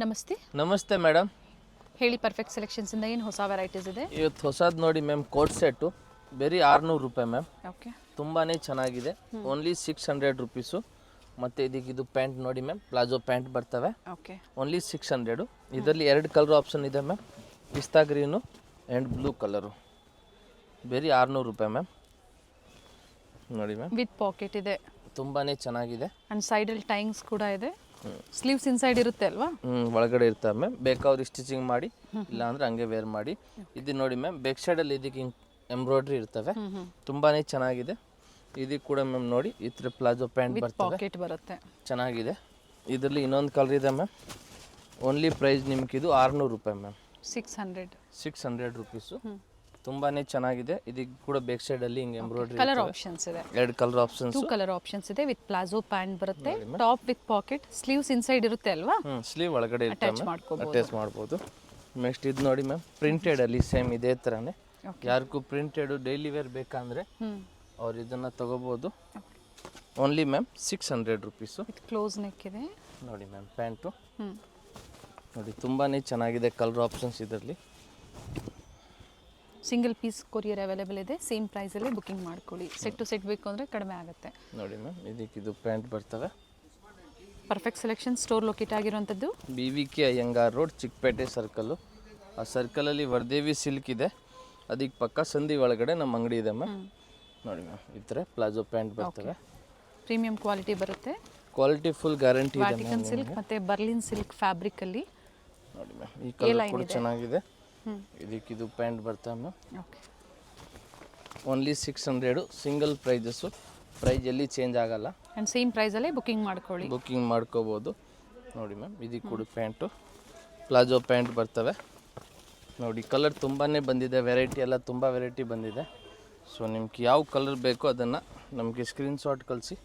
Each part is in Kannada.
ನಮಸ್ತೆ. ನಮಸ್ತೆ ಮೇಡಮ್. ಹೇಳಿ, ಪರ್ಫೆಕ್ಟ್ ಸೆಲೆಕ್ಷನ್ಸ್ ಇಂದ ಏನು ಹೊಸ ವೆರೈಟೀಸ್ ಇದೆ? ಇವತ್ತು ಹೊಸದು ನೋಡಿ ಮ್ಯಾಮ್, ಕೋಟ್ ಸೆಟ್ಟು ಬರೀ 600 ರೂಪಾಯಿ ಮ್ಯಾಮ್. ಓಕೆ, ತುಂಬಾ ಚೆನ್ನಾಗಿದೆ. Only 600 rupees. ಮತ್ತು ಇದು ಪ್ಯಾಂಟ್ ನೋಡಿ ಮ್ಯಾಮ್, ಪ್ಲಾಜೋ ಪ್ಯಾಂಟ್ ಬರ್ತವೆ. Okay, only 600. ಇದರಲ್ಲಿ 2 ಕಲರ್ ಆಪ್ಷನ್ ಇದೆ ಮ್ಯಾಮ್, ಪಿಸ್ತಾ ಗ್ರೀನು ಆ್ಯಂಡ್ ಬ್ಲೂ ಕಲರು. ಬರೀ 600 ರೂಪಾಯಿ ಮ್ಯಾಮ್. ನೋಡಿ ಮ್ಯಾಮ್, ವಿತ್ ಪಾಕೆಟ್ ಇದೆ, ತುಂಬಾ ಚೆನ್ನಾಗಿದೆ. ಅಂಡ್ ಸೈಡಲ್ಲಿ ಟೈಂಗ್ಸ್ ಕೂಡ ಇದೆ. ಸ್ಲೀವ್ಸ್ ಇನ್ಸೈಡ್ ಇರುತ್ತೆ ಅಲ್ವಾ? ಒಳಗಡೆ ಇರ್ತವೆ ಮ್ಯಾಮ್. ಬೇಕಾದ್ರೆ ಸ್ಟಿಚಿಂಗ್ ಮಾಡಿ, ಇಲ್ಲ ಅಂದ್ರೆ ಹಂಗೆ ವೇರ್ ಮಾಡಿ. ಇದು ನೋಡಿ ಮ್ಯಾಮ್, ಬ್ಯಾಕ್ ಸೈಡಲ್ಲಿ ಇದಕ್ಕೆ ಎಂಬ್ರಾಯ್ಡ್ರಿ ಇರ್ತವೆ. ತುಂಬಾ ಚೆನ್ನಾಗಿದೆ. ಇದಕ್ಕೆ ಕೂಡ ಮ್ಯಾಮ್ ನೋಡಿ, ಈ ಥರ ಪ್ಲಾಜೋ ಪ್ಯಾಂಟ್ ಬರ್ತವೆ, ಪಾಕೆಟ್ ಬರುತ್ತೆ, ಚೆನ್ನಾಗಿದೆ. ಇದರಲ್ಲಿ ಇನ್ನೊಂದು ಕಲರ್ ಇದೆ ಮ್ಯಾಮ್. ಓನ್ಲಿ ಪ್ರೈಸ್ ನಿಮ್ಗೆ ಇದು 600 ರೂಪಾಯಿ ಮ್ಯಾಮ್. 600 ರುಪೀಸು. ತುಂಬಾ ಚೆನ್ನಾಗಿದೆ. ಇದಕ್ಕೆ ಕೂಡ ಬ್ಯಾಕ್ ಸೈಡಲ್ಲಿ ಹಿಂಗೆ ಎಂಬ್ರಾಯ್ಡ್ರಿ ಕಲರ್ ಆಪ್ಷನ್ಸ್ ಇದೆ. 2 ಕಲರ್ ಆಪ್ಷನ್ಸ್, 2 ಕಲರ್ ಆಪ್ಷನ್ಸ್ ಇದೆ. ವಿತ್ ಪ್ಲಾಜೋ ಪ್ಯಾಂಟ್ ಬರುತ್ತೆ, top with packet, sleeves inside ಇರುತ್ತೆ ಅಲ್ವಾ? ಸ್ಲೀವ್ ಒಳಗಡೆ ಅಟ್ಯಾಚ್ ಮಾಡ್ಬೋದು. ನೆಕ್ಸ್ಟ್ ಇದು ನೋಡಿ ಮ್ಯಾಮ್, ಪ್ರಿಂಟೆಡ್ ಅಲ್ಲಿ ಸೇಮ್ ಇದೇ ಥರನೇ. ಯಾರಿಗೂ ಪ್ರಿಂಟೆಡ್ ಡೈಲಿ ವೇರ್ ಬೇಕಂದ್ರೆ ಅವ್ರು ಇದನ್ನು ತಗೋಬೋದು. Only ma'am 600 rupees. Close neck ಇದೆ ನೋಡಿ ಮ್ಯಾಮ್. ಪ್ಯಾಂಟು ನೋಡಿ, ತುಂಬಾ ಚೆನ್ನಾಗಿದೆ. ಕಲರ್ ಆಪ್ಷನ್ಸ್ ಇದರಲ್ಲಿ. ಸಿಂಗಲ್ ಪೀಸ್ ಕೊರಿಯರ್ ಅವೈಲೇಬಲ್ ಇದೆ. ಸೇಮ್ ಪ್ರೈಸಲ್ಲಿ ಬುಕಿಂಗ್ ಮಾಡ್ಕೊಳ್ಳಿ. ಸೆಟ್ ಟು ಸೆಟ್ ಬೇಕು ಅಂದರೆ ಕಡಿಮೆ ಆಗುತ್ತೆ. ನೋಡಿ ಮ್ಯಾಮ್, ಇದು ಪ್ಯಾಂಟ್ ಬರ್ತವೆ. ಪರ್ಫೆಕ್ಟ್ ಸೆಲೆಕ್ಷನ್ ಸ್ಟೋರ್ ಲೊಕೇಟ್ ಆಗಿರುವಂಥದ್ದು BVK Iyengar road, Chickpet circle. ಆ ಸರ್ಕಲಲ್ಲಿ ವರದೇವಿ ಸಿಲ್ಕ್ ಇದೆ, ಅದಕ್ಕೆ ಪಕ್ಕ ಸಂಧಿ ಒಳಗಡೆ ನಮ್ಮ ಅಂಗಡಿ ಇದೆ ಮ್ಯಾಮ್. ನೋಡಿ ಮ್ಯಾಮ್, ಈ ಥರ ಪ್ಲಾಜೋ ಪ್ಯಾಂಟ್ ಬರ್ತವೆ. ಪ್ರೀಮಿಯಂ ಕ್ವಾಲಿಟಿ ಬರುತ್ತೆ. ಕ್ವಾಲಿಟಿ ಫುಲ್ ಗ್ಯಾರಂಟಿ ಇದೆ ಮ್ಯಾಮ್. ವ್ಯಾಟಿಕನ್ ಸಿಲ್ಕ್ ಮತ್ತು ಬರ್ಲಿನ್ ಸಿಲ್ಕ್ ಫ್ಯಾಬ್ರಿಕಲ್ಲಿ. ನೋಡಿ ಮ್ಯಾಮ್, ಈ ಕಲರ್ ಕೂಡ ಚೆನ್ನಾಗಿದೆ. ಇದು ಪ್ಯಾಂಟ್ ಬರ್ತವೆ ma'am. Okay, only 600. Single prices, price ಎಲ್ಲಿ ಚೇಂಜ್ ಆಗಲ್ಲ. ಆ್ಯಂಡ್ ಸೇಮ್ ಪ್ರೈಸಲ್ಲೇ ಬುಕಿಂಗ್ ಮಾಡ್ಕೊಳ್ಳಿ. ಬುಕ್ಕಿಂಗ್ ಮಾಡ್ಕೋಬೋದು. ನೋಡಿ ಮ್ಯಾಮ್, ಇದಕ್ಕೆ ಕೂಡ ಪ್ಯಾಂಟು ಪ್ಲಾಜೋ ಪ್ಯಾಂಟ್ ಬರ್ತವೆ. ನೋಡಿ, ಕಲರ್ ತುಂಬಾ ಬಂದಿದೆ. ವೆರೈಟಿ ಎಲ್ಲ ತುಂಬ ವೆರೈಟಿ ಬಂದಿದೆ. ಸೊ ನಿಮ್ಗೆ ಯಾವ ಕಲರ್ ಬೇಕೋ ಅದನ್ನು ನಮಗೆ ಸ್ಕ್ರೀನ್ಶಾಟ್ ಕಳಿಸಿ.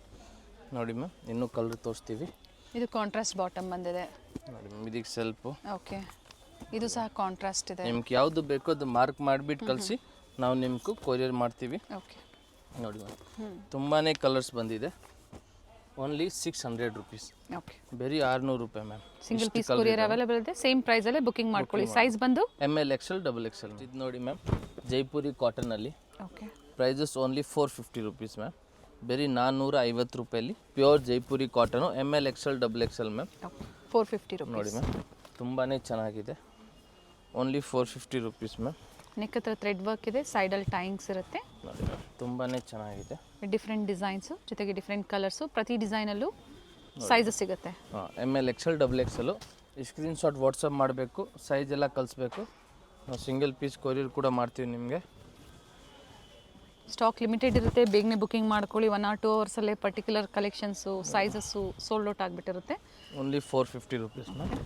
ನೋಡಿ ಮ್ಯಾಮ್, ಇನ್ನೂ ಕಲರ್ ತೋರಿಸ್ತೀವಿ. ಇದು ಕಾಂಟ್ರಾಸ್ಟ್ ಬಾಟಮ್ ಬಂದಿದೆ. ನೋಡಿ ಮ್ಯಾಮ್, ಇದಕ್ಕೆ ಸೆಲ್ಫು. ಓಕೆ, ಇದು ಸಹ ಕಾಂಟ್ರಾಸ್ಟ್ ಇದೆ. ನಿಮ್ಗೆ ಯಾವುದು ಬೇಕೋ ಅದು ಮಾರ್ಕ್ ಮಾಡಿಬಿಟ್ಟು ಕಳಿಸಿ, ನಾವು ನಿಮ್ಗೆ ಕೊರಿಯರ್ ಮಾಡ್ತೀವಿ. ಓಕೆ, ನೋಡಿ ಮ್ಯಾಮ್, ತುಂಬಾ ಕಲರ್ಸ್ ಬಂದಿದೆ. Only 600 rupees. ಓಕೆ, ಬರೀ 600 ರೂಪಾಯಿ ma'am. Single piece courier available ಇದೆ. ಸೇಮ್ ಪ್ರೈಸಲ್ಲೇ ಬುಕಿಂಗ್ ಮಾಡ್ಕೊಳ್ಳಿ. ಸೈಜ್ ಬಂದು ML XL XXL. ಇದು ನೋಡಿ ಮ್ಯಾಮ್, ಜೈಪುರಿ ಕಾಟನಲ್ಲಿ. Okay, prices only 450 rupees ma'am. ಬರೀ 450 ರೂಪಾಯಲ್ಲಿ pure Jaipuri cotton, ML XL XXL ma'am. 450 rupees. ನೋಡಿ ಮ್ಯಾಮ್, ತುಂಬಾ ಚೆನ್ನಾಗಿದೆ. Only 450 rupees ma'am. ನೆಕ್ ಹತ್ರ ಥ್ರೆಡ್ ವರ್ಕ್ ಇದೆ, ಸೈಡಲ್ಲಿ ಟೈಂಗ್ಸ್ ಇರುತ್ತೆ. ನೋಡಿ ಮ್ಯಾಮ್, ತುಂಬಾ ಚೆನ್ನಾಗಿದೆ. ಡಿಫ್ರೆಂಟ್ ಡಿಸೈನ್ಸು, ಜೊತೆಗೆ ಡಿಫ್ರೆಂಟ್ ಕಲರ್ಸು. ಪ್ರತಿ ಡಿಸೈನಲ್ಲೂ ಸೈಜಸ್ ಸಿಗುತ್ತೆ. ML XL XXL. ಈ ಸ್ಕ್ರೀನ್ಶಾಟ್ ವಾಟ್ಸಪ್ ಮಾಡಬೇಕು, ಸೈಜ್ ಎಲ್ಲ ಕಳಿಸ್ಬೇಕು. ನಾವು ಸಿಂಗಲ್ ಪೀಸ್ ಕೊರಿಯರ್ ಕೂಡ ಮಾಡ್ತೀವಿ ನಿಮಗೆ. ಸ್ಟಾಕ್ ಲಿಮಿಟೆಡ್ ಇರುತ್ತೆ, ಬೇಗನೆ ಬುಕಿಂಗ್ ಮಾಡ್ಕೊಳ್ಳಿ. 1 or 2 ಅವರ್ಸಲ್ಲೇ particular collections, sizes sold out ಆಗಿಬಿಟ್ಟಿರುತ್ತೆ. Only 450 rupees ma'am.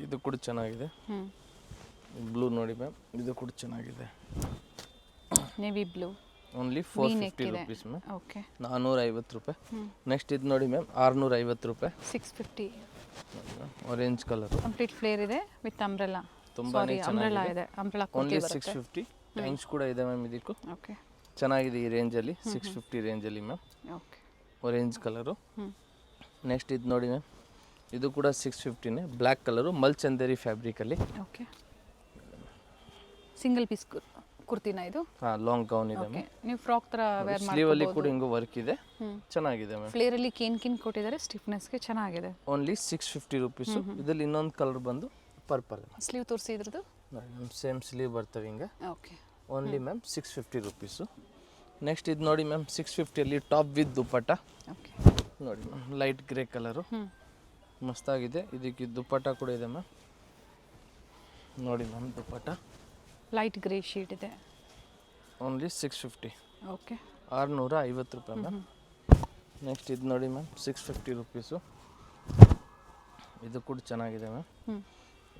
ಇದು ಕೂಡ ಚೆನ್ನಾಗಿದೆ. ಬ್ಲೂ ನೋಡಿ ಮ್ಯಾಮ್, ಇದು ಕೂಡ ಚೆನ್ನಾಗಿದೆ. Navy blue. Only 450 rupees ma'am. Okay, 450 ರೂಪಾಯಿ. ನೆಕ್ಸ್ಟ್ ಇದು ನೋಡಿ ಮ್ಯಾಮ್, 650 ರೂಪಾಯಿ. 650. ಆರೆಂಜ್ ಕಲರ್ ಕಂಪ್ಲೀಟ್ ಫ್ಲೇರ್ ಇದೆ ವಿತ್ ಅಂಬ್ರೆಲಾ. ತುಂಬಾ ಅಂಬ್ರೆಲಾ ಇದೆ. Umbrella only 650. ಥ್ಯಾಂಕ್ಸ್ ಕೂಡ ಇದೆ ಮ್ಯಾಮ್. ಇದಕ್ಕೂ ಓಕೆ, ಚೆನ್ನಾಗಿದೆ. ಈ ರೇಂಜಲ್ಲಿ 650 ರೇಂಜಲ್ಲಿ ma'am. Okay, orange colour. Next ಇದು ನೋಡಿ ಮ್ಯಾಮ್, ಇದು ಕೂಡ 650ನೇ. ಬ್ಲ್ಯಾಕ್ ಕಲರು, ಮಲ್ಚಂದೇರಿ ಫ್ಯಾಬ್ರಿಕಲ್ಲಿ. ಓಕೆ, ಸಿಂಗಲ್ ಪೀಸ್ ಕುರ್ತಿನ ಇದು? ಹಾಂ, ಲಾಂಗ್ ಗೌನ್ ಇದೆ ಮ್ಯಾಮ್. ನೀವು ಫ್ರಾಕ್ ಥರ ವೇರ್ ಮಾಡಿ. ಸ್ಲೀವಲ್ಲಿ ಕೂಡ ಹಿಂಗೂ ವರ್ಕ್ ಇದೆ, ಚೆನ್ನಾಗಿದೆ ಮ್ಯಾಮ್. ಫ್ಲೇರಲ್ಲಿ ಕೇನ್ ಕೊಟ್ಟಿದ್ದಾರೆ, ಸ್ಟಿಫ್ನೆಸ್ಗೆ ಚೆನ್ನಾಗಿದೆ. Only 650 rupees. ಇದರಲ್ಲಿ ಇನ್ನೊಂದು ಕಲರ್ ಬಂದು ಪರ್ಪಲ್. ಸ್ಲೀವ್ ತೋರಿಸಿ ಇದ್ರದ್ದು. ನೋಡಿ ಮ್ಯಾಮ್, ಸೇಮ್ ಸ್ಲೀವ್ ಬರ್ತವೆ ಹಿಂಗೆ. Okay, only ma'am 650 rupees. Next ಇದು ನೋಡಿ ಮ್ಯಾಮ್, 650ಅಲ್ಲಿ ಟಾಪ್ ವಿತ್ ದುಪ್ಪಟ್ಟ. ಓಕೆ, ನೋಡಿ ಮ್ಯಾಮ್, ಲೈಟ್ ಗ್ರೇ ಕಲರು, ಮಸ್ತಾಗಿದೆ. ಇದಕ್ಕೆ ದುಪ್ಪಟ್ಟ ಕೂಡ ಇದೆ ಮ್ಯಾಮ್. ನೋಡಿ ma'am, dupatta light grey sheet ಇದೆ. ಓನ್ಲಿ 650. ಓಕೆ, 650 ರೂಪಾಯಿ ಮ್ಯಾಮ್. ನೆಕ್ಸ್ಟ್ ಇದು ನೋಡಿ ಮ್ಯಾಮ್, 650 ರುಪೀಸು. ಇದು ಕೂಡ ಚೆನ್ನಾಗಿದೆ ಮ್ಯಾಮ್.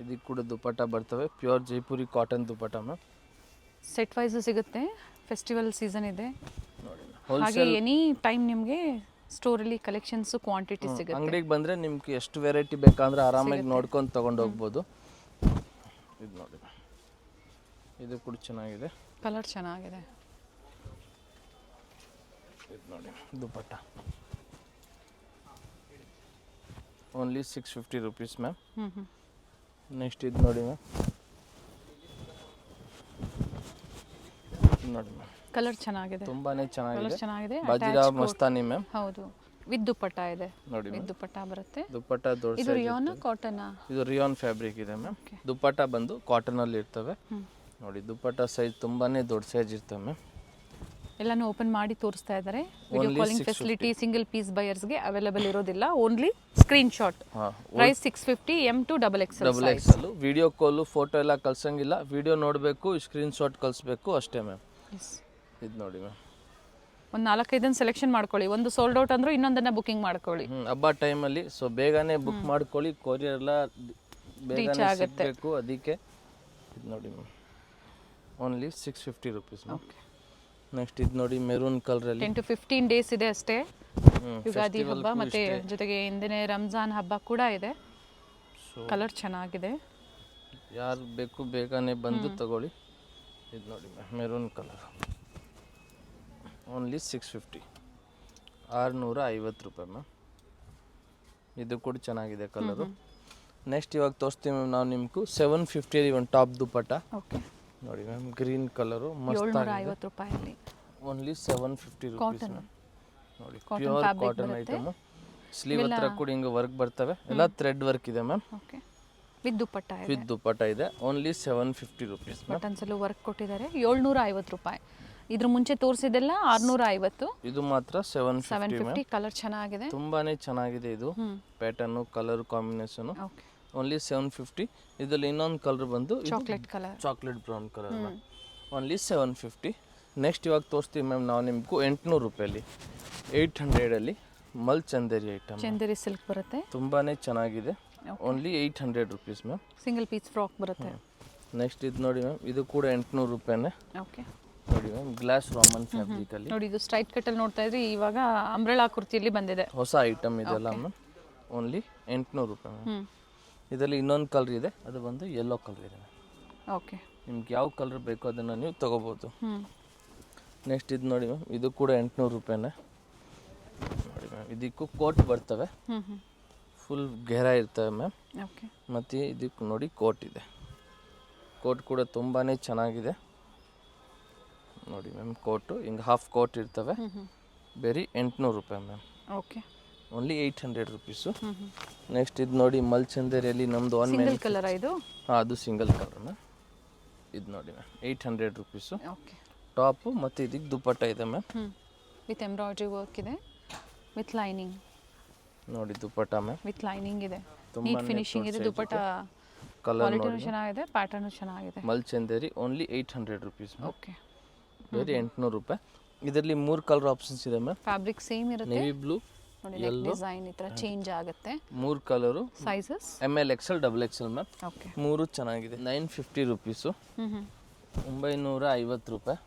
ಇದಕ್ಕೆ ಕೂಡ ದುಪ್ಪಟ್ಟ ಬರ್ತವೆ, ಪ್ಯೂರ್ ಜೈಪುರಿ ಕಾಟನ್ ದುಪ್ಪಟ್ಟ ಮ್ಯಾಮ್. ಸೆಟ್ ವೈಸ್ ಸಿಗುತ್ತೆ. ಫೆಸ್ಟಿವಲ್ ಸೀಸನ್ ಇದೆ, ನೋಡಿ ಹಾಗೆ ಎನಿ ಟೈಮ್ ನಿಮಗೆ ಸ್ಟೋರಲ್ಲಿ ಕಲೆಕ್ಷನ್ಸು ಕ್ವಾಂಟಿಟಿ ಸಿಗುತ್ತೆ. ಅಂಗಡಿಗೆ ಬಂದರೆ ನಿಮ್ಗೆ ಎಷ್ಟು ವೆರೈಟಿ ಬೇಕಂದ್ರೆ ಆರಾಮಾಗಿ ನೋಡ್ಕೊಂಡು ತೊಗೊಂಡು ಹೋಗ್ಬೋದು. ಇದು ನೋಡಿ, ಇದು ಕೂಡ ಚೆನ್ನಾಗಿದೆ. ಕಲರ್ ಚೆನ್ನಾಗಿದೆ. ಇದು ನೋಡಿ ದುಪ್ಪಟ್ಟ. Only 650 rupees ma'am. ಹ್ಞೂ ನೆಕ್ಸ್ಟ್ ಇದು ನೋಡಿ ಮ್ಯಾಮ್, ನೋಡಿ ಮ್ಯಾಮ್ ಕಲರ್ ಚೆನ್ನಾಗಿದೆ, ತುಂಬಾನೇ ಕಲರ್ ಚೆನ್ನಾಗಿದೆ. ಚೆನ್ನಾಗಿದೆ. ಬಾಜಿರಾವ್ ಮಸ್ತಾನಿ ಮ್ಯಾಮ್. ಹೌದು, ವಿತ್ ದುಪ್ಪಟ್ಟ ಇದೆ, ನೋಡಿ ವಿತ್ ದುಪ್ಪಟ್ಟ ಬರುತ್ತೆ. ದುಪ್ಪಟ್ಟ ದೊಡ್ಡ ಇದು ರಿಯಾನ್ ಕಾಟನ್, ಇದು ರಿಯಾನ್ ಫ್ಯಾಬ್ರಿಕ್ ಇದೆ ಮ್ಯಾಮ್. ದುಪ್ಪಟ್ಟ ಬಂದು ಕಾಟನ್ ಅಲ್ಲಿ ಇರ್ತವೆ. ನೋಡಿ ದುಪ್ಪಟ್ಟ ಸೈಜ್ ತುಂಬಾನೇ ದೊಡ್ಡ ಸೈಜ್ ಇರ್ತವೆ ಮ್ಯಾಮ್. ಎಲ್ಲಾನು ಓಪನ್ ಮಾಡಿ ತೋರಿಸ್ತಾ ಇದ್ದಾರೆ. Video calling facility single piece ಬಯರ್ಸ್ಗೆ ಅವೈಲೇಬಲ್ ಇರೋದಿಲ್ಲ, only screenshot. Price 650, M2 XXL XXL. Video call photo ಎಲ್ಲ ಕಳ್ಸಂಗಿಲ್ಲ, ವಿಡಿಯೋ ನೋಡಬೇಕು, ಸ್ಕ್ರೀನ್ ಶಾಟ್ ಕಳಿಸ್ಬೇಕು ಅಷ್ಟೇ ಮ್ಯಾಮ್. ಇದು ನೋಡಿ ಮ್ಯಾಮ್, ಒಂದು 4-5 ಸೆಲೆಕ್ಷನ್ ಮಾಡ್ಕೊಳ್ಳಿ. ಒಂದು ಸೋಲ್ಡ್ ಔಟ್ ಅಂದ್ರೆ ಇನ್ನೊಂದನ್ನ ಬುಕಿಂಗ್ ಮಾಡ್ಕೊಳ್ಳಿ. ಹಬ್ಬ ಟೈಮಲ್ಲಿ ಸೊ ಬೇಗನೆ ಬುಕ್ ಮಾಡ್ಕೊಳ್ಳಿ, ಕೊರಿಯರ್ ಎಲ್ಲ ಬೇಗನೆ ಸಿಗಬೇಕು. ಅದಕ್ಕೆ ಇದು ನೋಡಿ ma'am, only 650 rupees ma'am. Next ಇದು ನೋಡಿ ಮೆರೂನ್ ಕಲರಲ್ಲಿ 10 to 15 ಡೇಸ್ ಇದೆ ಅಷ್ಟೇ. ಯುಗಾದಿ ಹಬ್ಬ ಮತ್ತೆ ಜೊತೆಗೆ ಹಿಂದಿನ ರಂಜಾನ್ ಹಬ್ಬ ಕೂಡ ಇದೆ. ಕಲರ್ ಚೆನ್ನಾಗಿದೆ, ಯಾರು ಬೇಕು ಬೇಗನೆ ಬಂದು ತಗೊಳ್ಳಿ. ಇದು ನೋಡಿ ಮ್ಯಾಮ್, ಮೆರೂನ್ ಕಲರ್ ಓನ್ಲಿ 650, 650 ರೂಪಾಯಿ ಮ್ಯಾಮ್. ಇದು ಕೂಡ ಚೆನ್ನಾಗಿದೆ ಕಲರು. ನೆಕ್ಸ್ಟ್ ಇವಾಗ ತೋರಿಸ್ತೀವಿ ಮ್ಯಾಮ್ ನಾವು ನಿಮ್ಗೂ 750 ಒಂದು ಟಾಪ್ ದುಪ್ಪಟ್ಟ. ಓಕೆ ನೋಡಿ ಮ್ಯಾಮ್, ಗ್ರೀನ್ ಕಲರು ಮಸ್ತ್ 750 ರೂಪಾಯಲ್ಲಿ ಓನ್ಲಿ 750 ರುಪೀಸ್ ಮ್ಯಾಮ್. ನೋಡಿ ಪ್ಯೂರ್ ಕಾಟನ್ ಐಟಮು. ಸ್ಲೀವ್ ಹತ್ರ ಕೂಡ ಹಿಂಗೆ ವರ್ಕ್ ಬರ್ತವೆ, ಎಲ್ಲ ಥ್ರೆಡ್ ವರ್ಕ್ ಇದೆ ಮ್ಯಾಮ್. ಓಕೆ ವಿತ್ ದುಪ್ಪಟ್ಟ ಇದೆ, ವಿತ್ ದುಪ್ಪಟ್ಟ ಇದೆ. Only 750 rupees ma'am. ಬಟನ್ಸ್ ಅಲ್ಲೂ ವರ್ಕ್ ಕೊಟ್ಟಿದ್ದಾರೆ. 750 ರೂಪಾಯಿ. ಇದ್ರ ಮುಂಚೆ ತೋರಿಸಿದೆಲ್ಲ 650, ಇದು ಮಾತ್ರ 750 ಮ್ಯಾಮ್. ಕಲರ್ ಚೆನ್ನಾಗಿದೆ, ತುಂಬಾನೇ ಚೆನ್ನಾಗಿದೆ. ಇದು pattern colour combination. Okay only 750. ಇದರಲ್ಲಿ ಇನ್ನೊಂದು ಕಲರ್ ಬಂದು chocolate colour, chocolate brown colour ma'am. Only 750. Next ಇವಾಗ ತೋರಿಸ್ತೀವಿ ಮ್ಯಾಮ್ ನಾವು ನಿಮಗೂ 800 ರೂಪಾಯಲ್ಲಿ 800ಅಲ್ಲಿ ಮಲ್ ಚಂದೇರಿ ಐಟಮ್. ಚಂದೇರಿ ಸಿಲ್ಕ್ ಬರುತ್ತೆ, ತುಂಬಾನೇ ಚೆನ್ನಾಗಿದೆ. Only 800 rupees ma'am. Single piece frock ಬರುತ್ತೆ. ನೆಕ್ಸ್ಟ್ ಇದು ನೋಡಿ ಮ್ಯಾಮ್, ಇದು ಕೂಡ 800 ರೂಪಾಯಿನೇ. ಓಕೆ ನೋಡಿ ಮ್ಯಾಮ್, ಗ್ಲಾಸ್ ರಾಮನ್ ಫ್ಯಾಬ್ರಿಕ್ ಅಲ್ಲಿ. ನೋಡಿ ಇದು ಸ್ಟ್ರೈಟ್ ಕಟ್ ಅಲ್ಲಿ ನೋಡ್ತಾ ಇದ್ರಿ, ಇವಾಗ ಅಂಬ್ರೆಲಾ ಕುರ್ತಿಯಲ್ಲಿ ಬಂದಿದೆ, ಹೊಸ ಐಟಮ್ ಇದೆಲ್ಲ ಮ್ಯಾಮ್. ಓನ್ಲಿ 800 ರೂಪಾಯಿ ಮ್ಯಾಮ್. ಇದರಲ್ಲಿ ಇನ್ನೊಂದು ಕಲರ್ ಇದೆ, ಅದು ಬಂದು ಯೆಲ್ಲೋ ಕಲರ್ ಇದೆ ಮ್ಯಾಮ್. ಓಕೆ ನಿಮ್ಗೆ ಯಾವ ಕಲರ್ ಬೇಕೋ ಅದನ್ನು ನೀವು ತಗೋಬೋದು. ನೆಕ್ಸ್ಟ್ ಇದು ನೋಡಿ ಮ್ಯಾಮ್, ಇದು ಕೂಡ 800 ರೂಪಾಯಿನೇ. ನೋಡಿ ಮ್ಯಾಮ್, ಇದಕ್ಕೂ ಕೋಟ್ ಬರ್ತವೆ, ಫುಲ್ ಘೇರ ಇರ್ತವೆ ಮ್ಯಾಮ್. ಓಕೆ ಮತ್ತು ಇದಕ್ಕೆ ನೋಡಿ ಕೋಟ್ ಇದೆ, ಕೋಟ್ ಕೂಡ ತುಂಬಾ ಚೆನ್ನಾಗಿದೆ. ನೋಡಿ ಮ್ಯಾಮ್, ಕೋಟು ಹಿಂಗೆ ಹಾಫ್ ಕೋಟ್ ಇರ್ತವೆ, ಬೇರೆ 800 ರೂಪಾಯಿ ma'am. Okay only 800 rupees. Next ಇದು ನೋಡಿ ಮಲ್ಚಂದೇರಿಯಲ್ಲಿ ನಮ್ಮದು ಸಿಂಗಲ್ ಕಲರ್ ಇದು. ಹಾಂ, ಅದು ಸಿಂಗಲ್ ಕಲರ್ ಮ್ಯಾಮ್. ಇದು ನೋಡಿ ಮ್ಯಾಮ್, 800 ರುಪೀಸು. ಓಕೆ ಟಾಪು ಮತ್ತು ಇದಕ್ಕೆ ದುಪ್ಪಟ್ಟ ಇದೆ ಮ್ಯಾಮ್. ವಿತ್ ಎಂಬ್ರಾಯ್ಡ್ರಿ ವರ್ಕ್ ಇದೆ, ವಿತ್ ಲೈನಿಂಗ್. ನೋಡಿ ದುಪ್ಪಟ್ಟ ಮ್ಯಾಮ್, ವಿತ್ ಲೈನಿಂಗ್ ಇದೆ, ನೀಟ್ ಫಿನಿಶಿಂಗ್ ಇದೆ. ದುಪ್ಪಟ್ಟ ಕಲರ್ ಕ್ವಾಲಿಟಿನೂ ಚೆನ್ನಾಗಿದೆ, ಪ್ಯಾಟರ್ನು ಚೆನ್ನಾಗಿದೆ. ಮಲ್ಚಂದೇರಿ ಓನ್ಲಿ 800 ರುಪೀಸ್ ಮ್ಯಾಮ್. ಓಕೆ ಬೇರೆ 800 ರೂಪಾಯಿ. ಇದರಲ್ಲಿ 3 ಕಲರ್ ಆಪ್ಷನ್ಸ್ ಇದೆ ಮ್ಯಾಮ್. ಫ್ಯಾಬ್ರಿಕ್ ಸೇಮ್ ಇರುತ್ತೆ, ನೇವಿ ಬ್ಲೂ, ನೋಡಿ ಡಿಸೈನ್ ಈ ಥರ ಚೇಂಜ್ ಆಗುತ್ತೆ. 3 colour, sizes ML XL XXL ma'am. Okay 3 ಚೆನ್ನಾಗಿದೆ. 950 ರುಪೀಸು, 950 ರೂಪಾಯಿ.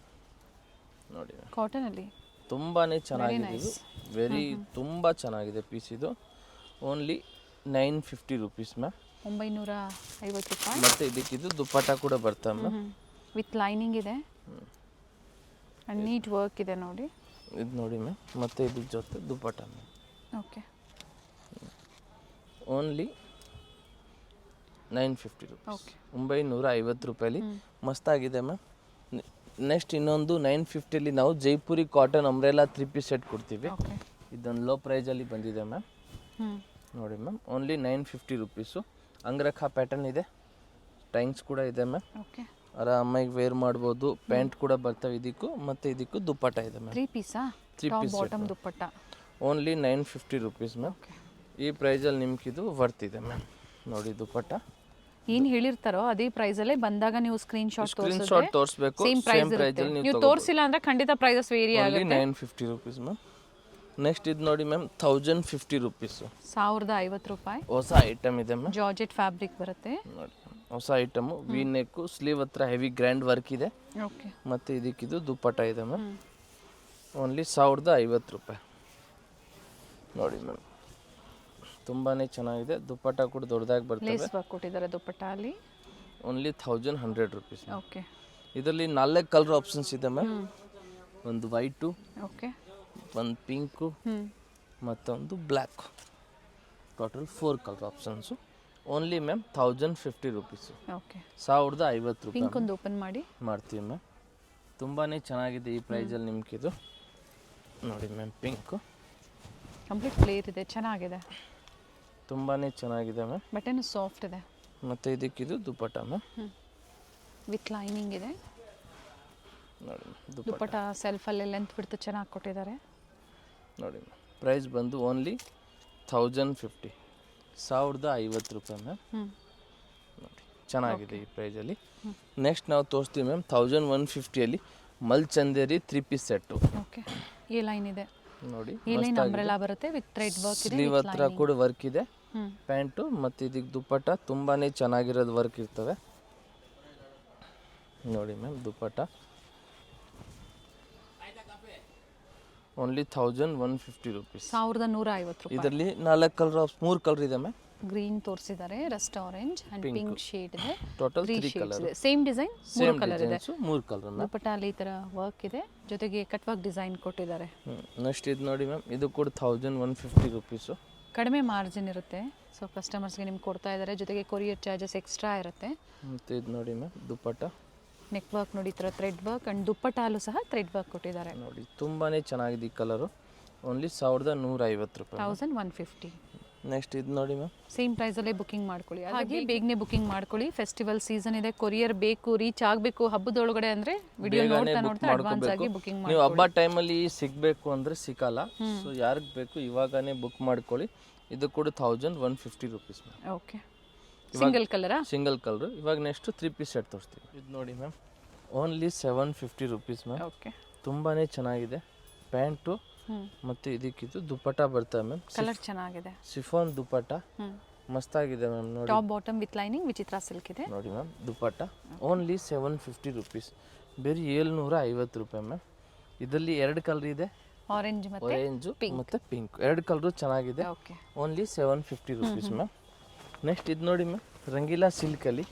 ನೋಡಿ ಕಾಟನ್ ಅಲ್ಲಿ ತುಂಬಾ ಚೆನ್ನಾಗಿದೆ ಇದು, ವೆರಿ ತುಂಬ ಚೆನ್ನಾಗಿದೆ ಪೀಸ್ ಇದು. Only 950 rupees ma'am. 950 ರೂಪಾಯಿ. ಮತ್ತು ಇದಕ್ಕಿದು ದುಪ್ಪಟ್ಟ ಕೂಡ ಬರ್ತವೆ ಮ್ಯಾಮ್. ವಿತ್ ಲೈನಿಂಗ್ ಇದೆ ಆ್ಯಂಡ್ ನೀಟ್ ವರ್ಕ್ ಇದೆ ನೋಡಿ. ಇದು ನೋಡಿ ಮ್ಯಾಮ್, ಮತ್ತು ಇದ್ರ ಜೊತೆ dupatta ma'am. Okay only 950 rupees. Okay 950 ರೂಪಾಯಲ್ಲಿ ಮಸ್ತಾಗಿದೆ ಮ್ಯಾಮ್. ನೆಕ್ಸ್ಟ್ ಇನ್ನೊಂದು 950ಅಲ್ಲಿ ನಾವು Jaipuri cotton umbrella 3 piece set ಕೊಡ್ತೀವಿ. ಓಕೆ ಇದೊಂದು ಲೋ ಪ್ರೈಸಲ್ಲಿ ಬಂದಿದೆ ಮ್ಯಾಮ್. ನೋಡಿ ma'am, only 950 rupees. Angrakha pattern ಇದೆ, ಟೈಂಗ್ಸ್ ಕೂಡ ಇದೆ ಮ್ಯಾಮ್. ಓಕೆ ಆರಾಮಾಗಿ ವೇರ್ ಮಾಡ್ಬೋದು. ಪ್ಯಾಂಟ್ ಕೂಡ ಬರ್ತವೆ ಇದಕ್ಕೂ, ಮತ್ತು ಇದಕ್ಕೂ ದುಪ್ಪಟ್ಟ ಇದೆ ಮ್ಯಾಮ್. 3 ಪೀಸಾ? 3 piece bottom dupatta. Only 950 rupees ma'am. ಈ ಪ್ರೈಸಲ್ಲಿ ನಿಮ್ಗೆ ಇದು ವರ್ತ್ ಇದೆ ಮ್ಯಾಮ್. ನೋಡಿ ದುಪ್ಪಟ್ಟ ಏನು ಹೇಳಿರ್ತಾರೋ ಅದೇ ಪ್ರೈಸಲ್ಲೇ ಬಂದಾಗ ನೀವು ಸ್ಕ್ರೀನ್ ಶಾಟ್ ತೋರಿಸ್ಬೇಕು. ಸೇಮ್ ಪ್ರೈಸಲ್ಲಿ ನೀವು ತೋರಿಸಿಲ್ಲ ಅಂದರೆ ಖಂಡಿತ ಪ್ರೈಸಸ್ ವೇರಿ ಆಗುತ್ತೆ. 950 ರುಪೀಸ್ ಮ್ಯಾಮ್. ನೆಕ್ಸ್ಟ್ ಇದು ನೋಡಿ ಮ್ಯಾಮ್, 1050 ರುಪೀಸು, 1050 ರೂಪಾಯಿ. ಹೊಸ ಐಟಮ್ ಇದೆ ಮ್ಯಾಮ್. ಜಾರ್ಜೆಟ್ ಫ್ಯಾಬ್ರಿಕ್ ಬರುತ್ತೆ ನೋಡಿ, ಹೊಸ ಐಟಮು. ವಿ ನೆಕ್ಕು, ಸ್ಲೀವ್ ಹತ್ರ ಹೆವಿ ಗ್ರ್ಯಾಂಡ್ ವರ್ಕ್ ಇದೆ. ಓಕೆ ಮತ್ತು ಇದಕ್ಕಿದು ದುಪ್ಪಟ್ಟ ಇದೆ ಮ್ಯಾಮ್. ಓನ್ಲಿ 1050 ರೂಪಾಯಿ. ನೋಡಿ ಮ್ಯಾಮ್, ತುಂಬಾ ಚೆನ್ನಾಗಿದೆ. ದುಪ್ಪಟ್ಟ ಕೂಡ ದೊಡ್ಡದಾಗಿ ಬರ್ತದೆ. ಲೇಸ್ ವರ್ಕ್ ಕೊಟ್ಟಿದ್ದಾರೆ ದುಪ್ಪಟ್ಟ ಅಲ್ಲಿ. Only 1100 rupees. ಓಕೆ ಇದರಲ್ಲಿ 4 ಕಲರ್ ಆಪ್ಷನ್ಸ್ ಇದೆ ಮ್ಯಾಮ್. ಒಂದು ವೈಟು, ಓಕೆ ಒಂದು ಪಿಂಕು, ಮತ್ತೊಂದು black. Total 4 colour options. Only ma'am 1050 rupees, okay. 1050 ರೂಪಾಯಿ ಪಿಂಕ್ ಒಂದು ಓಪನ್ ಮಾಡಿ ಮಾಡ್ತೀವಿ ಮ್ಯಾಮ್. ತುಂಬಾ ಚೆನ್ನಾಗಿದೆ ಈ ಪ್ರೈಸಲ್ಲಿ ನಿಮ್ಗಿದು. ನೋಡಿ ಮ್ಯಾಮ್, ಪಿಂಕು ಕಂಪ್ಲೀಟ್ ಪ್ಲೇರ್ ಇದೆ, ಚೆನ್ನಾಗಿದೆ, ತುಂಬಾ ಚೆನ್ನಾಗಿದೆ ಮ್ಯಾಮ್. ಬಟನ್ ಸಾಫ್ಟ್ ಇದೆ. ಮತ್ತು ಇದಕ್ಕಿದು ದುಪ್ಪಟ್ಟ ಮ್ಯಾಮ್, ವಿತ್ ಲೈನಿಂಗ್ ಇದೆ. ನೋಡಿ ದುಪ್ಪಟ್ಟ ಸೆಲ್ಫಲ್ಲಿ ಲೆಂತ್ ಬಿಡ್ತು ಚೆನ್ನಾಗಿ ಕೊಟ್ಟಿದ್ದಾರೆ. ನೋಡಿ ಮ್ಯಾಮ್, ಪ್ರೈಸ್ ಬಂದು ಓನ್ಲಿ 1050, 1050 ರೂಪಾಯಿ ಮ್ಯಾಮ್. ನೋಡಿ ಚೆನ್ನಾಗಿದೆ ಈ ಪ್ರೈಸಲ್ಲಿ. ನೆಕ್ಸ್ಟ್ ನಾವು ತೋರಿಸ್ತೀವಿ ಮ್ಯಾಮ್ 1150ಅಲ್ಲಿ ಮಲ್ಚಂದೇರಿ 3 ಪೀಸ್ ಸೆಟ್ಟು. ಓಕೆ, ಈ ಲೈನ್ ಇದೆ ನೋಡಿ, ಈ ಲೈನ್ ಅಂಬ್ರೆಲಾ ಬರುತ್ತೆ ವಿತ್ ಥ್ರೆಡ್ ವರ್ಕ್ ಇದೆ. ಸ್ಲೀವ್ ಹತ್ರ ಕೂಡ ವರ್ಕ್ ಇದೆ, ಪ್ಯಾಂಟು ಮತ್ತು ಇದಕ್ಕೆ ದುಪ್ಪಟ್ಟ ತುಂಬಾ ಚೆನ್ನಾಗಿರೋದು ವರ್ಕ್ ಇರ್ತವೆ. ನೋಡಿ ಮ್ಯಾಮ್, ದುಪ್ಪಟ್ಟ ಓನ್ಲಿ 1150 ರುಪೀಸ್, 1150 ರೂಪಾಯಿ. ಇದರಲ್ಲಿ 4 ಕಲರ್ 3 ಕಲರ್ ಇದೆ ಮ್ಯಾಮ್. ಗ್ರೀನ್ ತೋರಿಸಿದ್ದಾರೆ, rust orange and pink shade ಇದೆ. Total 3 colour, same design, 3 colour ಇದೆ. 3 ಕಲರ್. ದುಪ್ಪಟ್ಟ ಅಲ್ಲಿ ಈ ತರ ವರ್ಕ್ ಇದೆ, ಜೊತೆಗೆ ಕಟ್ ವರ್ಕ್ ಡಿಸೈನ್ ಕೊಟ್ಟಿದ್ದಾರೆ. ನೆಕ್ಸ್ಟ್ ಇದು ನೋಡಿ ಮ್ಯಾಮ್, ಇದು ಕೂಡ 1150 ರುಪೀಸು. ಕಡಿಮೆ ಮಾರ್ಜಿನ್ ಇರುತ್ತೆ, ಸೊ ಕಸ್ಟಮರ್ಸ್ಗೆ ನಿಮ್ಗೆ ಕೊಡ್ತಾ ಇದ್ದಾರೆ. ಜೊತೆಗೆ ಕೊರಿಯರ್ ಚಾರ್ಜಸ್ ಎಕ್ಸ್ಟ್ರಾ ಇರುತ್ತೆ. ಮತ್ತು ಇದು ನೋಡಿ ಮ್ಯಾಮ್, ದುಪ್ಪಟ್ಟ ನೆಕ್ ವರ್ಕ್ ನೋಡಿ, ಈ ಥರ ಥ್ರೆಡ್ ವರ್ಕ್ ಅಂಡ್ ದುಪ್ಪಟ್ಟಲ್ಲೂ ಸಹ ಥ್ರೆಡ್ ವರ್ಕ್ ಕೊಟ್ಟಿದ್ದಾರೆ. ನೋಡಿ ತುಂಬಾ ಚೆನ್ನಾಗಿದೆ ಈ ಕಲರು. ಓನ್ಲಿ 1150 ರೂಪಾಯಿ, 1150. ನೆಕ್ಸ್ಟ್ ಇದು ನೋಡಿ ಮ್ಯಾಮ್, ಸೇಮ್ ಪ್ರೈಸಲ್ಲೇ ಬುಕಿಂಗ್ ಮಾಡ್ಕೊಳ್ಳಿ. ಹಾಗೆ ಬೇಗನೆ ಬುಕಿಂಗ್ ಮಾಡ್ಕೊಳ್ಳಿ, ಫೆಸ್ಟಿವಲ್ ಸೀಸನ್ ಇದೆ, ಕೊರಿಯರ್ ಬೇಕು, ರೀಚ್ ಆಗಬೇಕು ಹಬ್ಬದೊಳಗಡೆ ಅಂದರೆ ವಿಡಿಯೋ ನೋಡ್ತಾ ಅಡ್ವಾನ್ಸ್ ಆಗಿ ಬುಕಿಂಗ್ ಮಾಡಿ. ನೀವು ಹಬ್ಬ ಟೈಮಲ್ಲಿ ಸಿಗಬೇಕು ಅಂದರೆ ಸಿಕ್ಕಲ್ಲ, ಸೊ ಯಾರಿಗೆ ಬೇಕು ಇವಾಗನೇ ಬುಕ್ ಮಾಡ್ಕೊಳ್ಳಿ. ಇದು ಕೂಡ 1150 ರುಪೀಸ್ ಮ್ಯಾಮ್. ಓಕೆ, ಸಿಂಗಲ್ ಕಲರಾ? Single colour. ಇವಾಗ ನೆಕ್ಸ್ಟ್ 3 ಪೀಸ್ ಸೆಟ್ ತೋರಿಸ್ತೀವಿ. ಇದು ನೋಡಿ ma'am, only 750 rupees ma'am. Okay, ತುಂಬಾ ಚೆನ್ನಾಗಿದೆ. ಪ್ಯಾಂಟು ಮತ್ತು ಇದಕ್ಕಿದು ದುಪ್ಪಟ್ಟ ಬರ್ತವೆ ಮ್ಯಾಮ್. ಕಲರ್ ಚೆನ್ನಾಗಿದೆ, ಶಿಫಾನ್ ದುಪ್ಪಟ್ಟ ಮಸ್ತಾಗಿದೆ ಮ್ಯಾಮ್. ನೋಡಿ, ಟಾಪ್ ಬಾಟಮ್ ವಿತ್ ಲೈನಿಂಗ್ ವಿಚಿತ್ರ ಸಿಲ್ಕ್ ಇದೆ. ನೋಡಿ ಮ್ಯಾಮ್, ದುಪ್ಪಟ್ಟ ಓನ್ಲಿ 750 ರುಪೀಸ್, ಬೇರೆ 750 ರೂಪಾಯಿ ಮ್ಯಾಮ್. ಇದರಲ್ಲಿ 2 ಕಲರ್ ಇದೆ, ಆರೆಂಜ್ ಆರೆಂಜು ಮತ್ತು ಪಿಂಕ್. 2 ಕಲರು ಚೆನ್ನಾಗಿದೆ. Okay, only 750 rupees ma'am. Next ಇದು ನೋಡಿ ಮ್ಯಾಮ್, ರಂಗೀಲಾ ಸಿಲ್ಕಲ್ಲಿ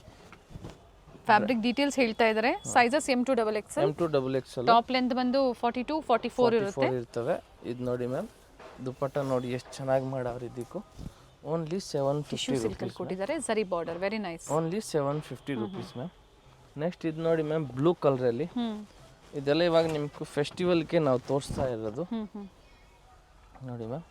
ಫ್ಯಾಬ್ರಿಕ್ ಡೀಟೇಲ್ಸ್ ಹೇಳ್ತಾ ಇದ್ದಾರೆ. Sizes M2 XXL, M2 XXL, top length ಬಂದು 42 44 ಇರುತ್ತೆ. ಇರ್ತವೆ. ಇದು ನೋಡಿ ಮ್ಯಾಮ್, ದುಪ್ಪಟ್ಟ ನೋಡಿ ಎಷ್ಟು ಚೆನ್ನಾಗಿ ಮಾಡವ್ರೆ. ಇದಕ್ಕೂ ಓನ್ಲಿ 750 ಸಿಲ್ಕ್ ಕೊಟ್ಟಿದ್ದಾರೆ, ಸರಿ border, very nice. Only 750 rupees ma'am. Next ಇದು ನೋಡಿ ಮ್ಯಾಮ್, ಬ್ಲೂ ಕಲರಲ್ಲಿ. ಇದೆಲ್ಲ ಇವಾಗ ನಿಮ್ಗೆ ಫೆಸ್ಟಿವಲ್ಗೆ ನಾವು ತೋರಿಸ್ತಾ ಇರೋದು. ನೋಡಿ ಮ್ಯಾಮ್,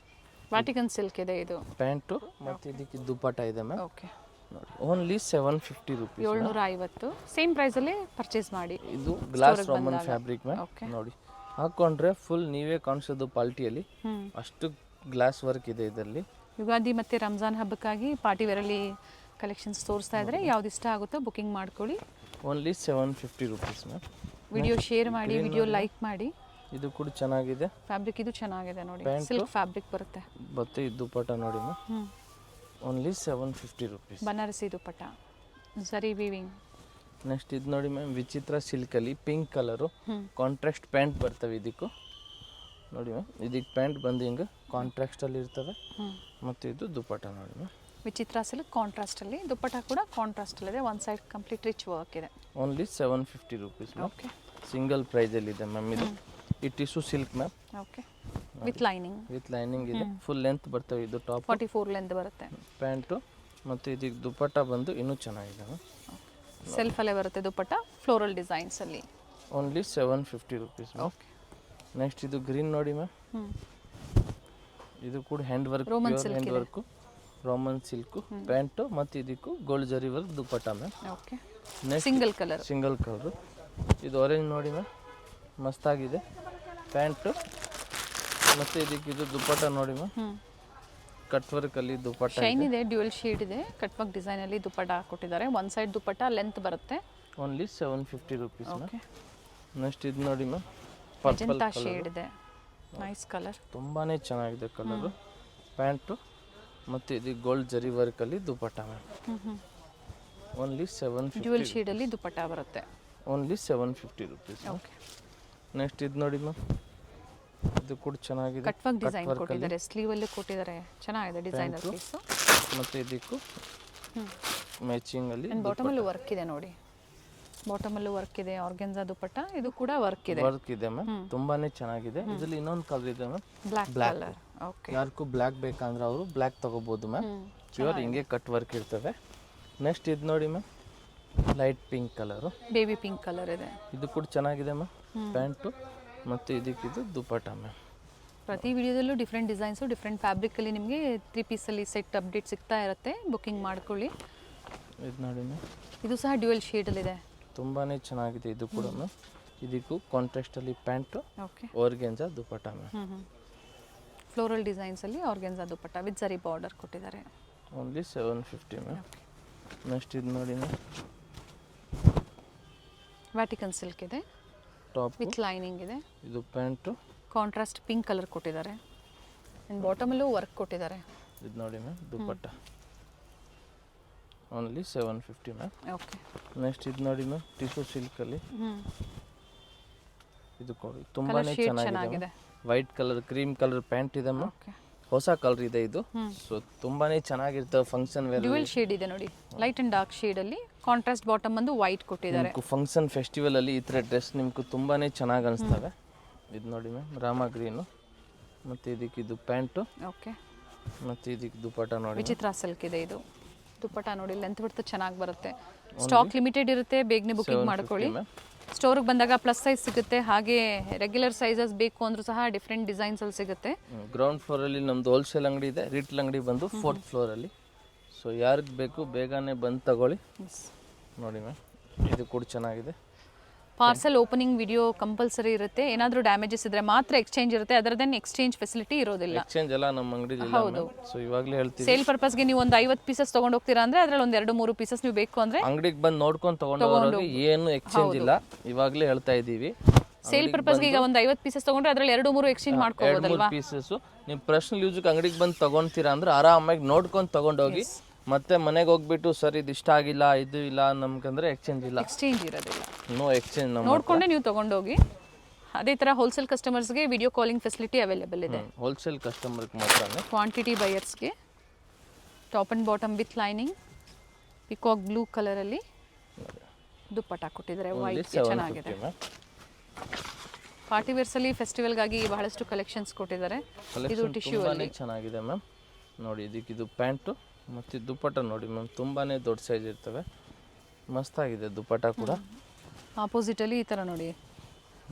ವ್ಯಾಟಿಕನ್ ಸಿಲ್ಕ್ ಇದೆ ಇದು. ಪ್ಯಾಂಟು ಮತ್ತು ಇದಕ್ಕೆ ದುಪ್ಪಟ್ಟ ಇದೆ ಮ್ಯಾಮ್. ಓಕೆ, ನೋಡಿ ಓನ್ಲಿ 750 ರುಪೀಸ್, 750. ಸೇಮ್ ಪ್ರೈಸಲ್ಲಿ ಪರ್ಚೇಸ್ ಮಾಡಿ. ಇದು ಗ್ಲಾಸ್ ರೋಮನ್ ಫ್ಯಾಬ್ರಿಕ್ ಮ್ಯಾಮ್. ನೋಡಿ, ಹಾಕೊಂಡ್ರೆ ಫುಲ್ ನೀವೇ ಕಾಣಿಸೋದು ಪಾಲ್ಟಿಯಲ್ಲಿ, ಅಷ್ಟು ಗ್ಲಾಸ್ ವರ್ಕ್ ಇದೆ ಇದರಲ್ಲಿ. ಯುಗಾದಿ ಮತ್ತು ರಂಜಾನ್ ಹಬ್ಬಕ್ಕಾಗಿ ಪಾರ್ಟಿ ವೇರಲ್ಲಿ ಕಲೆಕ್ಷನ್ಸ್ ತೋರಿಸ್ತಾ ಇದ್ದಾರೆ. ಯಾವ್ದು ಇಷ್ಟ ಆಗುತ್ತೋ ಬುಕಿಂಗ್ ಮಾಡ್ಕೊಳ್ಳಿ. Only 750 rupees ma'am. Video share ಮಾಡಿ, ವಿಡಿಯೋ ಲೈಕ್ ಮಾಡಿ. ಇದು ಕೂಡ ಚೆನ್ನಾಗಿದೆ ಫ್ಯಾಬ್ರಿಕ್, ಇದು ಚೆನ್ನಾಗಿದೆ ನೋಡಿ, ಸಿಲ್ಕ್ ಫ್ಯಾಬ್ರಿಕ್ ಬರುತ್ತೆ. ಮತ್ತೆ ಇದು ದುಪ್ಪಟ್ಟ ನೋಡಿ ಮ್ಯಾಮ್, ಓನ್ಲಿ 750 ರುಪೀಸ್, ಬನಾರಸಿ ದುಪ್ಪಟ್ಟ, ಸರಿ ವೀವಿಂಗ್. ನೆಕ್ಸ್ಟ್ ಇದು ನೋಡಿ ಮ್ಯಾಮ್, ವಿಚಿತ್ರ ಸಿಲ್ಕಲ್ಲಿ ಪಿಂಕ್ ಕಲರು ಕಾಂಟ್ರಾಸ್ಟ್ ಪ್ಯಾಂಟ್ ಬರ್ತವೆ ಇದಕ್ಕೂ. ನೋಡಿ ಮ್ಯಾಮ್, ಇದಕ್ಕೆ ಪ್ಯಾಂಟ್ ಬಂದು ಹಿಂಗೆ ಕಾಂಟ್ರಾಸ್ಟಲ್ಲಿ ಇರ್ತವೆ. ಮತ್ತು ಇದು ದುಪ್ಪಟ್ಟ ನೋಡಿ ಮ್ಯಾಮ್, ವಿಚಿತ್ರ ಸಿಲ್ಕ್ ಕಾಂಟ್ರಾಸ್ಟಲ್ಲಿ, ದುಪ್ಪಟ್ಟ ಕೂಡ ಕಾಂಟ್ರಾಸ್ಟಲ್ಲಿದೆ. One side complete rich work ಇದೆ. Only 750 rupees ma'am. Okay, single ಪ್ರೈಸಲ್ಲಿದೆ ಮ್ಯಾಮ್. ಇದು ಈ tissue silk ma'am. Okay, with lining. With lining ಇದೆ, ಫುಲ್ ಲೆಂತ್ ಬರ್ತವೆ. ಇದು ಟಾಪ್ 44 ಲೆಂತ್ ಬರುತ್ತೆ. ಪ್ಯಾಂಟು ಮತ್ತು ಇದಕ್ಕೆ ದುಪ್ಪಟ್ಟ ಬಂದು ಇನ್ನೂ ಚೆನ್ನಾಗಿದೆ ಮ್ಯಾಮ್. ಸೆಲ್ಫಲ್ಲೇ ಬರುತ್ತೆ ದುಪ್ಪಟ್ಟ, ಫ್ಲೋರಲ್ ಡಿಸೈನ್ಸಲ್ಲಿ. Only 750 rupees ma'am. Okay, next ಇದು ಗ್ರೀನ್ ನೋಡಿ ಮ್ಯಾಮ್, ಇದು ಕೂಡ hand work, hand work, Roman silk pant ಮತ್ತು ಇದಕ್ಕೂ gold zari work dupatta ma'am. Okay, next single colour, single colour. ಇದು ಆರೆಂಜ್ ನೋಡಿ ಮ್ಯಾಮ್, ಮಸ್ತಾಗಿದೆ. ಪ್ಯಾಂಟು ಮತ್ತು ಇದಕ್ಕೆ ಇದು ದುಪ್ಪಟ್ಟ ನೋಡಿ ಮ್ಯಾಮ್, ಕಟ್ ವರ್ಕಲ್ಲಿ ದುಪ್ಪಟ್ಟ ಶೈನ್ ಇದೆ, ಡ್ಯೂಯಲ್ ಶೇಡ್ ಇದೆ, ಕಟ್ ವರ್ಕ್ ಡಿಸೈನಲ್ಲಿ ದುಪ್ಪಟ್ಟ ಕೊಟ್ಟಿದ್ದಾರೆ. ಒನ್ ಸೈಡ್ ದುಪ್ಪಟ್ಟ ಲೆಂತ್ ಬರುತ್ತೆ. Only 750 rupees ma'am. Okay, next ಇದು ನೋಡಿ ಮ್ಯಾಮ್, ಮೆಜೆಂಟಾ ಶೇಡ್ ಇದೆ, ನೈಸ್ ಕಲರ್, ತುಂಬಾ ಚೆನ್ನಾಗಿದೆ ಕಲರು. ಪ್ಯಾಂಟು ಮತ್ತು ಇದು ಗೋಲ್ಡ್ ಜರಿ ವರ್ಕಲ್ಲಿ ದುಪ್ಪಟ್ಟ ಮ್ಯಾಮ್. ಓನ್ಲಿ 750, ಡ್ಯೂಯಲ್ ಶೇಡಲ್ಲಿ ದುಪ್ಪಟ್ಟ ಬರುತ್ತೆ. Only 750 rupees. ಓಕೆ, ನೆಕ್ಸ್ಟ್ ಇದು ನೋಡಿ ಮ್ಯಾಮ್, ಇದು ಕೂಡ ಚೆನ್ನಾಗಿದೆ, ಕಟ್ ವರ್ಕ್ ಡಿಸೈನ್ ಕೊಟ್ಟಿದ್ದಾರೆ, ಸ್ಲೀವಲ್ಲಿ ಕೊಟ್ಟಿದ್ದಾರೆ, ಚೆನ್ನಾಗಿದೆ ಡಿಸೈನರ್ ಪೀಸು. ಮತ್ತು ಇದಕ್ಕೂ ಮ್ಯಾಚಿಂಗಲ್ಲಿ ಬಾಟಮಲ್ಲೂ ವರ್ಕ್ ಇದೆ ನೋಡಿ, ಬಾಟಮಲ್ಲೂ ವರ್ಕ್ ಇದೆ. ಆರ್ಗೆನ್ಜಾ ದುಪ್ಪಟ್ಟ, ಇದು ಕೂಡ ವರ್ಕ್ ಇದೆ, ವರ್ಕ್ ಇದೆ ಮ್ಯಾಮ್. ತುಂಬಾನೇ ಚೆನ್ನಾಗಿದೆ. ಇದರಲ್ಲಿ ಇನ್ನೊಂದು ಕಲರ್ ಇದೆ ಮ್ಯಾಮ್, ಬ್ಲ್ಯಾಕ್ ಕಲರ್. ಓಕೆ. ಯಾರಿಗೂ ಬ್ಲ್ಯಾಕ್ ಬೇಕಂದ್ರೆ ಅವರು ಬ್ಲ್ಯಾಕ್ ತೊಗೋಬೋದು ಮ್ಯಾಮ್. ಪ್ಯೂರ್ ಹಿಂಗೆ ಕಟ್ ವರ್ಕ್ ಇರ್ತವೆ. ನೆಕ್ಸ್ಟ್ ಇದು ನೋಡಿ ma'am, light pink colour, baby pink colour ಇದೆ. ಇದು ಕೂಡ ಚೆನ್ನಾಗಿದೆ ಮ್ಯಾಮ್. ಪ್ಯಾಂಟು ಮತ್ತು ಇದಕ್ಕಿದು ದುಪಟ್ಟ ಮ್ಯಾಮ್. ಪ್ರತಿ ವಿಡಿಯೋದಲ್ಲೂ ಡಿಫ್ರೆಂಟ್ ಡಿಸೈನ್ಸು ಡಿಫ್ರೆಂಟ್ ಫ್ಯಾಬ್ರಿಕಲ್ಲಿ ನಿಮಗೆ 3 ಪೀಸಲ್ಲಿ ಸೆಟ್ ಅಪ್ಡೇಟ್ ಸಿಗ್ತಾ ಇರುತ್ತೆ. ಬುಕ್ಕಿಂಗ್ ಮಾಡ್ಕೊಳ್ಳಿ. ಇದು ನೋಡಿ ಮ್ಯಾಮ್, ಇದು ಸಹ ಡ್ಯುಯಲ್ ಶೇಡಲ್ಲಿದೆ. ತುಂಬಾ ಚೆನ್ನಾಗಿದೆ ಇದು ಕೂಡ ಮ್ಯಾಮ್. ಇದಕ್ಕೂ ಕಾಂಟ್ರಾಸ್ಟಲ್ಲಿ pant, okay. Organza dupatta ma'am. Floral ಡಿಸೈನ್ಸಲ್ಲಿ organza dupatta with zari border ಕೊಟ್ಟಿದ್ದಾರೆ. Only 750 ma'am. ನೆಕ್ಸ್ಟ್ ಇದು ನೋಡಿ ಮ್ಯಾಮ್, ವ್ಯಾಟಿಕನ್ ಸಿಲ್ಕ್ ಇದೆ, ಟಾಪ್ ವಿತ್ ಲೈನಿಂಗ್ ಇದೆ. ಇದು ಪ್ಯಾಂಟು, ಕಾಂಟ್ರಾಸ್ಟ್ ಪಿಂಕ್ ಕಲರ್ ಕೊಟ್ಟಿದ್ದಾರೆ. ಆ್ಯಂಡ್ ಬಾಟಮಲ್ಲೂ ವರ್ಕ್ ಕೊಟ್ಟಿದ್ದಾರೆ. ಇದು ನೋಡಿ ma'am, dupatta only 750 ma'am. Okay. Next ಇದು ನೋಡಿ ಮ್ಯಾಮ್, ಟಿಶ್ಯೂ ಸಿಲ್ಕಲ್ಲಿ ಇದು ಕೊಡಿ, ತುಂಬಾ ಕಲರ್ ಶೇಡ್ ಚೆನ್ನಾಗಿದೆ. ಚೆನ್ನಾಗಿದೆ. White colour cream colour pant ಇದೆ ಮ್ಯಾಮ್. ಓಕೆ. ಹೊಸ ಕಲರ್ ಇದೆ ಇದು. ಸೊ ತುಂಬಾ ಚೆನ್ನಾಗಿರ್ತವೆ ಫಂಕ್ಷನ್ ವೇರ್. ಡ್ಯುಯಲ್ ಶೇಡ್ ಇದೆ ನೋಡಿ, ಲೈಟ್ ಆ್ಯಂಡ್ ಡಾರ್ಕ್ ಶೇಡಲ್ಲಿ. ಕಾಂಟ್ರಾಸ್ಟ್ ಬಾಟಮ್ ಬಂದು ವೈಟ್ ಕೊಟ್ಟಿದ್ದಾರೆ. ಫಂಕ್ಷನ್ ಫೆಸ್ಟಿವಲ್ ಅಲ್ಲಿ ಈ ಥರ ಡ್ರೆಸ್ ನಿಮ್ಗೆ ತುಂಬಾ ಚೆನ್ನಾಗಿ ಅನಿಸ್ತವೆ. ಇದು ನೋಡಿ ಮ್ಯಾಮ್, ರಾಮ ಗ್ರೀನು, ಮತ್ತು ಇದಕ್ಕಿದು ಪ್ಯಾಂಟು, ಓಕೆ. ಮತ್ತು ಇದಕ್ಕೆ ದುಪಟ್ಟ ನೋಡಿ. ವಿಚಿತ್ರ ಸಿಲ್ಕ್ ಇದೆ ಇದು. ದುಪಟ್ಟ ನೋಡಿ, ಲೆಂತ್ ಬಿಡ್ತು ಚೆನ್ನಾಗಿ ಬರುತ್ತೆ. ಸ್ಟಾಕ್ ಲಿಮಿಟೆಡ್ ಇರುತ್ತೆ, ಬೇಗನೆ ಬುಕಿಂಗ್ ಮಾಡ್ಕೊಳ್ಳಿ. ಸ್ಟೋರ್ಗೆ ಬಂದಾಗ ಪ್ಲಸ್ ಸೈಜ್ ಸಿಗುತ್ತೆ, ಹಾಗೆ ರೆಗ್ಯುಲರ್ ಸೈಜಸ್ ಬೇಕು ಅಂದ್ರೂ ಸಹ ಡಿಫ್ರೆಂಟ್ ಡಿಸೈನ್ಸಲ್ಲಿ ಸಿಗುತ್ತೆ. ಗ್ರೌಂಡ್ ಫ್ಲೋರಲ್ಲಿ ನಮ್ಮದು ಹೋಲ್ಸೇಲ್ ಅಂಗಡಿ ಇದೆ. ರಿಟೇಲ್ ಅಂಗಡಿ ಬಂದು 4th ಫ್ಲೋರಲ್ಲಿ. ಸೊ ಯಾರಿಗೆ ಬೇಕು ಬೇಗನೆ ಬಂದು ತಗೊಳ್ಳಿ. ನೋಡಿ ಮ್ಯಾಮ್, ಇದು ಕೂಡ ಚೆನ್ನಾಗಿದೆ. ಪಾರ್ಸಲ್ ಓಪನಿಂಗ್ ವಿಡಿಯೋ ಕಂಪಲ್ಸರಿ ಇರುತ್ತೆ. ಏನಾದರೂ ಡ್ಯಾಮೇಜಸ್ ಇದ್ರೆ ಮಾತ್ರ ಎಕ್ಸ್ಚೇಂಜ್ ಇರುತ್ತೆ, ಅದರದೇನು ಎಕ್ಸ್ಚೇಂಜ್ ಫೆಸಿಲಿಟಿ ಇರೋದಿಲ್ಲ. ಎಕ್ಸ್ಚೇಂಜ್ ಎಲ್ಲ ನಮ್ಮ ಅಂಗಡಿ. ಹೌದು. ಸೊ ಇವಾಗಲೇ ಹೇಳ್ತೀವಿ, ಸೇಲ್ ಪರ್ಪಸ್ಗೆ ನೀವು ಒಂದು 50 ಪೀಸಸ್ ತೊಗೊಂಡು ಹೋಗ್ತೀರಾ ಅಂದರೆ ಅದರಲ್ಲಿ ಒಂದು 2-3 ಪೀಸಸ್ ನೀವು ಬೇಕು ಅಂದರೆ ಅಂಗಡಿಗೆ ಬಂದು ನೋಡ್ಕೊಂಡು ತೊಗೊಂಡು ಏನು ಎಕ್ಸ್ಚೇಂಜ್ ಇಲ್ಲ. ಇವಾಗಲೇ ಹೇಳ್ತಾ ಇದ್ದೀವಿ. ಸೇಲ್ ಪರ್ಪಸ್ಗೆ ಈಗ ಒಂದು 50 ಪೀಸಸ್ ತೊಗೊಂಡ್ರೆ ಅದರಲ್ಲಿ 2-3 ಎಕ್ಸ್ಚೇಂಜ್ ಮಾಡ್ಕೋಬೋದಲ್ವಾ. ಪೀಸಸ್ಸು ನೀವು ಪರ್ಸನಲ್ ಯೂಸ್ಗೆ ಅಂಗಡಿಗೆ ಬಂದು ತೊಗೊಳ್ತೀರಾ ಅಂದ್ರೆ ಆರಾಮಾಗಿ ನೋಡ್ಕೊಂಡು ತೊಗೊಂಡೋಗಿ. ಮತ್ತೆ ಮನೆಗೆ ಹೋಗ್ಬಿಟ್ಟು ಸರ್ ಇದು ಇಷ್ಟ ಆಗಿಲ್ಲ, ಇದು ಇಲ್ಲ ನಮ್ಗಂದ್ರೆ ಎಕ್ಸ್ಚೇಂಜ್ ಇಲ್ಲ. ಎಕ್ಸ್ಚೇಂಜ್ ಇರೋದಿಲ್ಲ. No exchange. ನೋಡ್ಕೊಂಡೆ ನೀವು ತೊಗೊಂಡೋಗಿ. ಅದೇ ಥರ ಹೋಲ್ಸೇಲ್ ಕಸ್ಟಮರ್ಸ್ಗೆ ವಿಡಿಯೋ ಕಾಲಿಂಗ್ ಫೆಸಿಲಿಟಿ ಅವೈಲೇಬಲ್ ಇದೆ. ಹೋಲ್ಸೇಲ್ ಕಸ್ಟಮರ್ಗೆ ಮಾತ್ರ. ಕ್ವಾಂಟಿಟಿ ಬಯರ್ಸ್ಗೆ top and bottom with lining, peacock blue ಕಲರಲ್ಲಿ ದುಪ್ಪಟ್ಟ ಕೊಟ್ಟಿದ್ದಾರೆ. ವೈಟ್ ಚೆನ್ನಾಗಿದೆ. ಪಾರ್ಟಿ ವೇರ್ಸಲ್ಲಿ ಫೆಸ್ಟಿವಲ್ಗಾಗಿ ಬಹಳಷ್ಟು ಕಲೆಕ್ಷನ್ಸ್ ಕೊಟ್ಟಿದ್ದಾರೆ. ಇದು ಟಿಶ್ಯೂ ಅಲ್ಲಿ ಚೆನ್ನಾಗಿದೆ ಮ್ಯಾಮ್. ನೋಡಿ ಇದಕ್ಕಿದು ಪ್ಯಾಂಟು ಮತ್ತು ದುಪ್ಪಟ್ಟ ನೋಡಿ ಮ್ಯಾಮ್, ತುಂಬಾ ದೊಡ್ಡ ಸೈಜ್ ಇರ್ತವೆ. ಮಸ್ತಾಗಿದೆ ದುಪ್ಪಟ್ಟ ಕೂಡ. ಆಪೋಸಿಟಲ್ಲಿ ಈ ಥರ ನೋಡಿ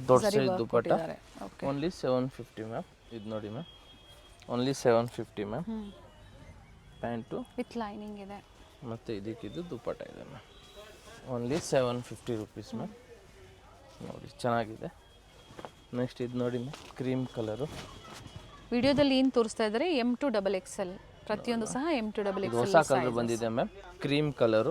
ದೊಡ್ಡ ಸೈಜ್ ದುಪ್ಪಟ್ಟ. ಓಕೆ. Only 750 ma'am. ಇದು ನೋಡಿ ma'am, only 750 ma'am. Pant with lining ಇದೆ. ಮತ್ತು ಇದಕ್ಕಿದು ದುಪ್ಪಟ್ಟ ಇದೆ ಮ್ಯಾಮ್. Only 750 rupees ma'am. ನೋಡಿ ಚೆನ್ನಾಗಿದೆ. ನೆಕ್ಸ್ಟ್ ಇದು ನೋಡಿ ಮ್ಯಾಮ್, ಕ್ರೀಮ್ ಕಲರು. ವಿಡಿಯೋದಲ್ಲಿ ಏನು ತೋರಿಸ್ತಾ ಇದ್ದಾರೆ M to XXL, ಪ್ರತಿಯೊಂದು ಸಹ M to XXL. ಹೊಸ ಕಲರ್ ಬಂದಿದೆ ಮ್ಯಾಮ್, ಕ್ರೀಮ್ ಕಲರು.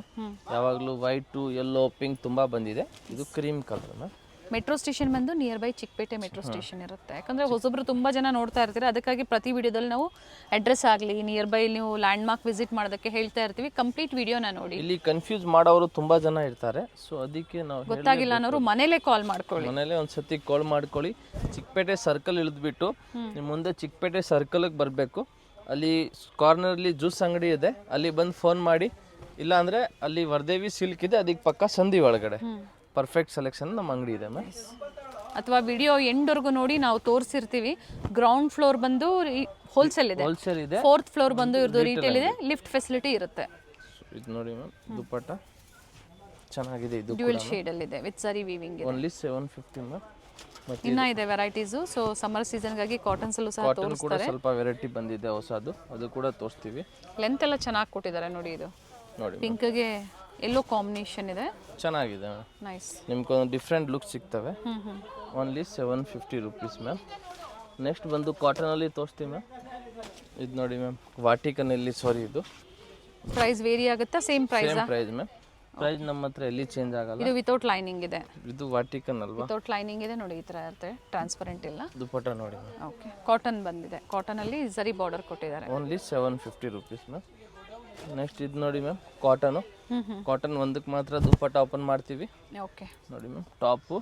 ಯಾವಾಗಲೂ ವೈಟು ಯೆಲ್ಲೋ ಪಿಂಕ್ ತುಂಬ ಬಂದಿದೆ. ಇದು cream colour ma'am. Metro station ಬಂದು near by Chickpet metro station ಇರುತ್ತೆ. ಯಾಕಂದರೆ ಹೊಸೊಬ್ರು ತುಂಬ ಜನ ನೋಡ್ತಾ ಇರ್ತೀರ, ಅದಕ್ಕಾಗಿ ಪ್ರತಿ ವಿಡಿಯೋದಲ್ಲಿ ನಾವು ಅಡ್ರೆಸ್ ಆಗಲಿ ನಿಯರ್ ಬೈ ನೀವು ಲ್ಯಾಂಡ್ ಮಾರ್ಕ್ ವಿಸಿಟ್ ಮಾಡೋದಕ್ಕೆ ಹೇಳ್ತಾ ಇರ್ತೀವಿ. ಕಂಪ್ಲೀಟ್ ವಿಡಿಯೋನ ನೋಡಿ. ಇಲ್ಲಿ ಕನ್ಫ್ಯೂಸ್ ಮಾಡೋರು ತುಂಬ ಜನ ಇರ್ತಾರೆ. ಸೊ ಅದಕ್ಕೆ ನಾವು ಗೊತ್ತಾಗಿಲ್ಲ ಅನ್ನೋರು ಮನೇಲೇ ಕಾಲ್ ಮಾಡ್ಕೊಳ್ಳಿ. ಮನೇಲೆ ಒಂದ್ಸತಿ ಕಾಲ್ ಮಾಡ್ಕೊಳ್ಳಿ. ಚಿಕ್ಕಪೇಟೆ ಸರ್ಕಲ್ ಇಳಿದ್ಬಿಟ್ಟು ನಿಮ್ಮ ಮುಂದೆ ಚಿಕ್ಕಪೇಟೆ ಸರ್ಕಲ್ಗೆ ಬರಬೇಕು. ಅಲ್ಲಿ ಕಾರ್ನರ್ಲಿ ಜ್ಯೂಸ್ ಅಂಗಡಿ ಇದೆ, ಅಲ್ಲಿ ಬಂದು ಫೋನ್ ಮಾಡಿ. ಇಲ್ಲ ಅಂದರೆ ಅಲ್ಲಿ ವರ್ದೇವಿ ಸಿಲ್ಕ್ ಇದೆ, ಅದಕ್ಕೆ ಪಕ್ಕ ಸಂಧಿ ಒಳಗಡೆ ಪರ್ಫೆಕ್ಟ್ ಸೆಲೆಕ್ಷನ್ ನಮ್ಮ ಅಂಗಡಿ ಇದೆ ಮ್ಯಾಮ್. ಅಥವಾ ವಿಡಿಯೋ ಎಂಡ್ವರೆಗೂ ನೋಡಿ, ನಾವು ತೋರಿಸಿರ್ತೀವಿ. ಗ್ರೌಂಡ್ ಫ್ಲೋರ್ ಬಂದು ಹೋಲ್ಸೇಲ್ ಇದೆ, 4th ಫ್ಲೋರ್ ಬಂದು ಇರೋದು ರಿಟೇಲ್ ಇದೆ, ಲಿಫ್ಟ್ ಫೆಸಿಲಿಟಿ ಇರುತ್ತೆ. ಇದು ನೋಡಿ ಮ್ಯಾಮ್, ದುಪ್ಪಟ್ಟ ಚೆನ್ನಾಗಿದೆ. ಇದು ಡ್ಯುಯಲ್ ಶೇಡ್ ಅಲ್ಲಿ ಇದೆ ವಿತ್ ಸರಿ ವೀವಿಂಗ್ ಇದೆ. Only 750 ma'am. ಇನ್ನ ಇದೆ ವೆರೈಟೀಸು. ಸೊ ಸಮ್ಮರ್ ಸೀಸನ್ಗಾಗಿ ಕಾಟನ್ಸ್ ಅಲ್ಲೂ ಸಹ ತೋರಿಸ್ತಾರೆ. ಸ್ವಲ್ಪ ವೆರೈಟಿ ಬಂದಿದೆ ಹೊಸದು, ಅದು ಕೂಡ ತೋರಿಸ್ತೀವಿ. ಲೆಂತ್ ಎಲ್ಲ ಚೆನ್ನಾಗಿ ಕೊಟ್ಟಿದ್ದಾರೆ ನೋಡಿ. ಇದು ನೋಡಿ ಪಿಂಕ್ಗೆ ಎಲ್ಲೋ ಕಾಂಬಿನೇಷನ್ ಇದೆ, ಚೆನ್ನಾಗಿದೆ. ನೈಸ್. ನಿಮ್ಗೆ ಒಂದು ಡಿಫ್ರೆಂಟ್ ಲುಕ್ ಸಿಗ್ತವೆ. Only 750 rupees ma'am. ನೆಕ್ಸ್ಟ್ ಬಂದು ಕಾಟನಲ್ಲಿ ತೋರಿಸ್ತೀವಿ ಮ್ಯಾಮ್. ಇದು ನೋಡಿ ಮ್ಯಾಮ್, ವಾಟಿಕನಲ್ಲಿ ಇದು ಪ್ರೈಸ್ ವೇರಿ ಆಗುತ್ತಾ? Same price ma'am. ಪ್ರೈಸ್ ನಮ್ಮ ಹತ್ರ ಎಲ್ಲಿ ಚೇಂಜ್ ಆಗಲ್ಲ. ಇದು ವಿತೌಟ್ ಲೈನಿಂಗ್ ಇದೆ. ಇದು ವಾಟಿಕನ್ ಅಲ್ವಾ? ವಿತೌಟ್ ಲೈನಿಂಗ್ ಇದೆ ನೋಡಿ. ಈ ಥರ ಇರುತ್ತೆ, ಟ್ರಾನ್ಸ್ಪರೆಂಟ್ ಇಲ್ಲ. ದುಪ್ಪಟ್ಟ ನೋಡಿ. ಓಕೆ. ಕಾಟನ್ ಬಂದಿದೆ, ಕಾಟನಲ್ಲಿ ಜರಿ ಬಾರ್ಡರ್ ಕೊಟ್ಟಿದ್ದಾರೆ. Only 750 rupees ma'am. ನೆಕ್ಸ್ಟ್ ಇದು ನೋಡಿ ಮ್ಯಾಮ್, ಕಾಟನು. ಕಾಟನ್ ಒಂದಕ್ಕೆ ಮಾತ್ರ ದುಪ್ಪಟ್ಟ ಓಪನ್ ಮಾಡ್ತೀವಿ. ಓಕೆ. ನೋಡಿ ಮ್ಯಾಮ್, ಟಾಪು,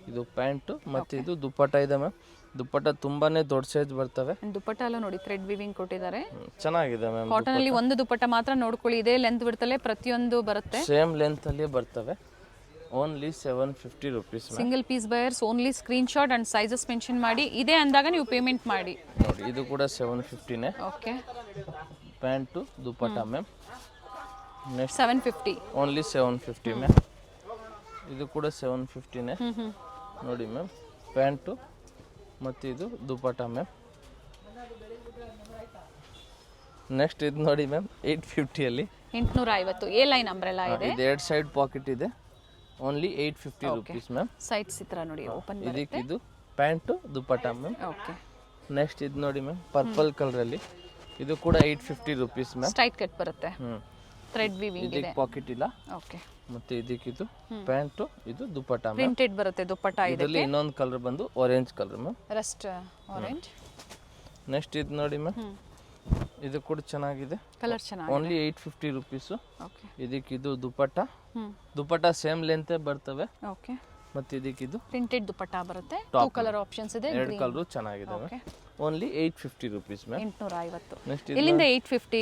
ಇದು ಪ್ಯಾಂಟು ಮತ್ತು ಇದು ದುಪ್ಪಟ್ಟ ಇದೆ ಮ್ಯಾಮ್. ದುಪ್ಪಟ್ಟ ತುಂಬಾನೇ ದೊಡ್ಡ ಸೈಜ್ ಬರ್ತವೆ. ದುಪ್ಪಟ್ಟ ಎಲ್ಲ ನೋಡಿ ಥ್ರೆಡ್ ವಿವಿಂಗ್ ಕೊಟ್ಟಿದ್ದಾರೆ, ಚೆನ್ನಾಗಿದೆ ಮ್ಯಾಮ್. ಕಾಟನ್ ಅಲ್ಲಿ ಒಂದು ದುಪ್ಪಟ್ಟ ಮಾತ್ರ ನೋಡ್ಕೊಳ್ಳಿ, ಇದೇ ಲೆಂತ್ ಬಿಡ್ತಲೇ ಪ್ರತಿಯೊಂದು ಬರುತ್ತೆ, ಸೇಮ್ ಲೆಂತ್ ಅಲ್ಲಿ ಬರ್ತವೆ. Only 750 rupees ma'am. Single piece buyers only screenshot and sizes mention ಮಾಡಿ ಇದೆ ಅಂದಾಗ ನೀವು ಪೇಮೆಂಟ್ ಮಾಡಿ. ನೋಡಿ ಇದು ಕೂಡ 750ನೇ. Okay, pant dupatta ma'am. Next 750 only 750 ma'am. ಇದು ಕೂಡ 750ನೇ. ನೋಡಿ ಮ್ಯಾಮ್, ಪ್ಯಾಂಟು ಮತ್ತು ಇದು ದುಪಟ್ಟ ಮ್ಯಾಮ್. ನೆಕ್ಸ್ಟ್ ಇದು ನೋಡಿ ಮ್ಯಾಮ್ 850ಅಲ್ಲಿ 850 ಎ ಲೈನ್ ಅಂಬ್ರೆಲಾ ಇದೆ. ಇದು 2 ಸೈಡ್ ಪಾಕೆಟ್ ಇದೆ. Only 850 rupees ma'am. ಸೈಡ್ಸ್ ಈ ಥರ ನೋಡಿ ಓಪನ್ ಇದಕ್ಕೆ ಇದು pant dupatta ma'am. Okay, next ಇದು ನೋಡಿ ಮ್ಯಾಮ್ ಪರ್ಪಲ್ ಕಲರಲ್ಲಿ, ಇದು ಕೂಡ 850 ರುಪೀಸ್ ಮ್ಯಾಮ್. ಸ್ಟ್ರೈಟ್ ಕಟ್ ಬರುತ್ತೆ, ಥ್ರೆಡ್ ವೀವಿಂಗ್ ಇದೆ. ಇದಕ್ಕೆ ಪಾಕೆಟ್ ಇಲ್ಲ. ಓಕೆ, ಮತ್ತೆ ಇದಕ್ಕಿದು ಪ್ಯಾಂಟು, ಇದು ದುಪಟ್ಟ ಮ್ಯಾಮ್. ಪ್ರಿಂಟೆಡ್ ಬರುತ್ತೆ ದುಪಟ್ಟ ಇದೆ. ಇದರಲ್ಲಿ ಇನ್ನೊಂದು ಕಲರ್ ಬಂದು orange colour ma'am. Rust orange. Next ಇದು ನೋಡಿ ಮ್ಯಾಮ್, ಇದು ಕೂಡ ಚೆನ್ನಾಗಿದೆ. ಕಲರ್ ಚೆನ್ನಾಗಿದೆ. Only 850 rupees. ಓಕೆ, ಇದಕ್ಕಿದು ದುಪಟ್ಟ. ದುಪಟ್ಟ ಸೇಮ್ ಲೆಂತ್ ಬರ್ತವೆ. ಓಕೆ, ಮತ್ತೆ ಇದಕ್ಕಿದು ಪ್ರಿಂಟೆಡ್ ದುಪಟ್ಟ ಬರುತ್ತೆ. 2 ಕಲರ್ ಆಪ್ಷನ್ಸ್ ಇದೆ. 2 ಕಲರು ಚೆನ್ನಾಗಿದಾವೆ. Only 850 rupees ma'am. 850. ನೆಕ್ಸ್ಟ್ ಎಲ್ಲಿಂದ 850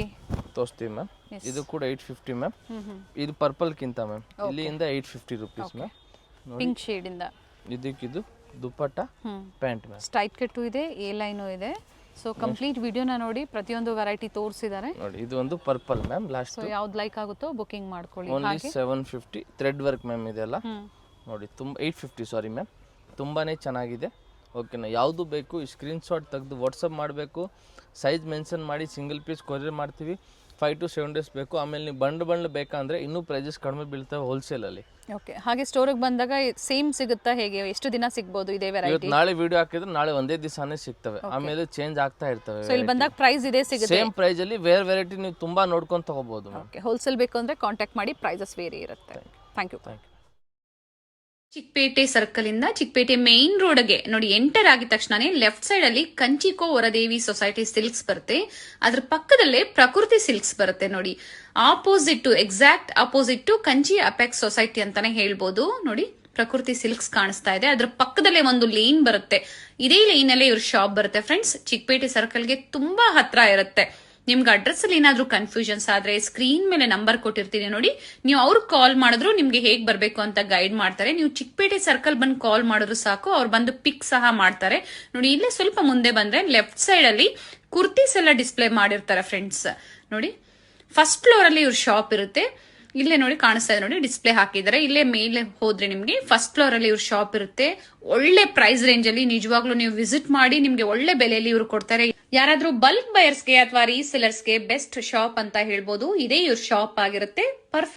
ತೋರಿಸ್ತೀವಿ ಮ್ಯಾಮ್. ಇದು ಕೂಡ 850 ಮ್ಯಾಮ್. ಇದು ಪರ್ಪಲ್ಗಿಂತ ಮ್ಯಾಮ್ ಇಲ್ಲಿಂದ 850 ರುಪೀಸ್ ಮ್ಯಾಮ್. ಪಿಂಕ್ ಶೇಡ್ ಇಂದ. ಇದಕ್ಕಿದು ದುಪಟ್ಟ ಪ್ಯಾಂಟ್ ಮ್ಯಾಮ್. ಸ್ಟ್ರೈಟ್ ಕಟ್ಟು ಇದೆ, ಎ ಲೈನು ಇದೆ. ಸೊ ಕಂಪ್ಲೀಟ್ ವಿಡಿಯೋನ ನೋಡಿ, ಪ್ರತಿಯೊಂದು ವೆರೈಟಿ ತೋರಿಸಿದ್ದಾರೆ. ನೋಡಿ ಇದು ಒಂದು ಪರ್ಪಲ್ ಮ್ಯಾಮ್. ಲಾಸ್ಟ್ ಸೊ ಯಾವ್ದು ಲೈಕ್ ಆಗುತ್ತೋ ಬುಕಿಂಗ್ ಮಾಡ್ಕೊಳ್ಳಿ. ಓನ್ಲಿ 750. ಥ್ರೆಡ್ ವರ್ಕ್ ಮ್ಯಾಮ್ ಇದೆಲ್ಲ. ನೋಡಿ ತುಂಬ 850 ಸಾರಿ ಮ್ಯಾಮ್. ತುಂಬಾನೇ ಚೆನ್ನಾಗಿದೆ. ಓಕೆನಾ, ಯಾವುದು ಬೇಕು ಈ ಸ್ಕ್ರೀನ್ ಶಾಟ್ ತೆಗೆದು ವಾಟ್ಸಪ್ ಮಾಡಬೇಕು. ಸೈಜ್ ಮೆನ್ಷನ್ ಮಾಡಿ ಸಿಂಗಲ್ ಪೀಸ್ ಕೊರಿಯರ್ ಮಾಡ್ತೀವಿ. 5 to 7 ಡೇಸ್ ಬೇಕು. ಆಮೇಲೆ ನೀವು ಬಂಡ್ ಬೇಕಂದ್ರೆ ಇನ್ನೂ ಪ್ರೈಸಸ್ ಕಡಿಮೆ ಬೀಳ್ತವೆ ಹೋಲ್ಸೇಲಲ್ಲಿ. ಓಕೆ, ಹಾಗೆ ಸ್ಟೋರಿಗೆ ಬಂದಾಗ ಸೇಮ್ ಸಿಗುತ್ತಾ, ಹೇಗೆ ಎಷ್ಟು ದಿನ ಸಿಗ್ಬೋದು ಇದೇ ವೆರೈಟಿ? ನಾಳೆ ವಿಡಿಯೋ ಹಾಕಿದ್ರೆ ನಾಳೆ ಒಂದೇ ದಿವಸನೇ ಸಿಗ್ತವೆ. ಆಮೇಲೆ ಚೇಂಜ್ ಆಗ್ತಾ ಇರ್ತವೆ. ಸೊ ಇಲ್ಲಿ ಬಂದಾಗ ಪ್ರೈಸ್ ಇದೆ ಸಿಗುತ್ತೆ. ಸೇಮ್ ಪ್ರೈಸ್ ಅಲ್ಲಿ ಬೇರೆ ವೆರೈಟಿ ನೀವು ತುಂಬಾ ನೋಡ್ಕೊಂಡು ತಗೋಬಹುದು. ಓಕೆ, ಹೋಲ್ಸೇಲ್ ಬೇಕು ಅಂದ್ರೆ ಕಾಂಟ್ಯಾಕ್ಟ್ ಮಾಡಿ, ಪ್ರೈಸಸ್ ವೇರಿ ಇರುತ್ತೆ. Thank you. ಚಿಕ್ಕಪೇಟೆ ಸರ್ಕಲ್ ಇಂದ ಚಿಕ್ಕಪೇಟೆ ಮೇನ್ ರೋಡ್ಗೆ ನೋಡಿ ಎಂಟರ್ ಆಗಿದ ತಕ್ಷಣನೇ ಲೆಫ್ಟ್ ಸೈಡ್ ಅಲ್ಲಿ ಕಂಚಿಕೋ ವರದೇವಿ ಸೊಸೈಟಿ ಸಿಲ್ಕ್ಸ್ ಬರುತ್ತೆ. ಅದ್ರ ಪಕ್ಕದಲ್ಲೇ ಪ್ರಕೃತಿ ಸಿಲ್ಕ್ಸ್ ಬರುತ್ತೆ ನೋಡಿ. Opposite, exact opposite Kanchi apex society ಅಂತಾನೆ ಹೇಳ್ಬೋದು. ನೋಡಿ ಪ್ರಕೃತಿ ಸಿಲ್ಕ್ಸ್ ಕಾಣಿಸ್ತಾ ಇದೆ. ಅದ್ರ ಪಕ್ಕದಲ್ಲೇ ಒಂದು ಲೇನ್ ಬರುತ್ತೆ. ಇದೇ ಲೈನ್ ಅಲ್ಲೇ ಇವ್ರ ಶಾಪ್ ಬರುತ್ತೆ ಫ್ರೆಂಡ್ಸ್. ಚಿಕ್ಕಪೇಟೆ ಸರ್ಕಲ್ಗೆ ತುಂಬಾ ಹತ್ರ ಇರುತ್ತೆ. ನಿಮ್ಗೆ ಅಡ್ರೆಸ್ ಅಲ್ಲಿ ಏನಾದ್ರೂ ಕನ್ಫ್ಯೂಷನ್ಸ್ ಆದ್ರೆ ಸ್ಕ್ರೀನ್ ಮೇಲೆ ನಂಬರ್ ಕೊಟ್ಟಿರ್ತೀನಿ ನೋಡಿ, ನೀವು ಅವ್ರಿಗೆ ಕಾಲ್ ಮಾಡಿದ್ರು ನಿಮ್ಗೆ ಹೇಗ್ ಬರ್ಬೇಕು ಅಂತ ಗೈಡ್ ಮಾಡ್ತಾರೆ. ನೀವು ಚಿಕ್ಕಪೇಟೆ ಸರ್ಕಲ್ ಬಂದು ಕಾಲ್ ಮಾಡಿದ್ರು ಸಾಕು, ಅವ್ರು ಬಂದು ಪಿಕ್ ಸಹ ಮಾಡ್ತಾರೆ. ನೋಡಿ ಇಲ್ಲೇ ಸ್ವಲ್ಪ ಮುಂದೆ ಬಂದ್ರೆ ಲೆಫ್ಟ್ ಸೈಡ್ ಅಲ್ಲಿ ಕುರ್ತೀಸ್ ಎಲ್ಲ ಡಿಸ್ಪ್ಲೇ ಮಾಡಿರ್ತಾರೆ ಫ್ರೆಂಡ್ಸ್. ನೋಡಿ ಫಸ್ಟ್ ಫ್ಲೋರ್ ಅಲ್ಲಿ ಇವ್ರ ಶಾಪ್ ಇರುತ್ತೆ. ಇಲ್ಲೇ ನೋಡಿ ಕಾಣಿಸ್ತಾ ಇದೆ ನೋಡಿ, ಡಿಸ್ಪ್ಲೇ ಹಾಕಿದ್ದಾರೆ. ಇಲ್ಲೇ ಮೇಲೆ ಹೋದ್ರೆ ನಿಮ್ಗೆ ಫಸ್ಟ್ ಫ್ಲೋರ್ ಅಲ್ಲಿ ಇವ್ರ ಶಾಪ್ ಇರುತ್ತೆ. ಒಳ್ಳೆ ಪ್ರೈಸ್ ರೇಂಜ್ ಅಲ್ಲಿ ನಿಜವಾಗ್ಲೂ ನೀವು ವಿಸಿಟ್ ಮಾಡಿ, ನಿಮ್ಗೆ ಒಳ್ಳೆ ಬೆಲೆಯಲ್ಲಿ ಇವ್ರು ಕೊಡ್ತಾರೆ. ಯಾರಾದ್ರೂ ಬಲ್ಕ್ ಬಯರ್ಸ್ಗೆ ಅಥವಾ ರೀಸೆಲರ್ಸ್ಗೆ ಬೆಸ್ಟ್ ಶಾಪ್ ಅಂತ ಹೇಳ್ಬೋದು. ಇದೇ ಇವ್ರ ಶಾಪ್ ಆಗಿರುತ್ತೆ.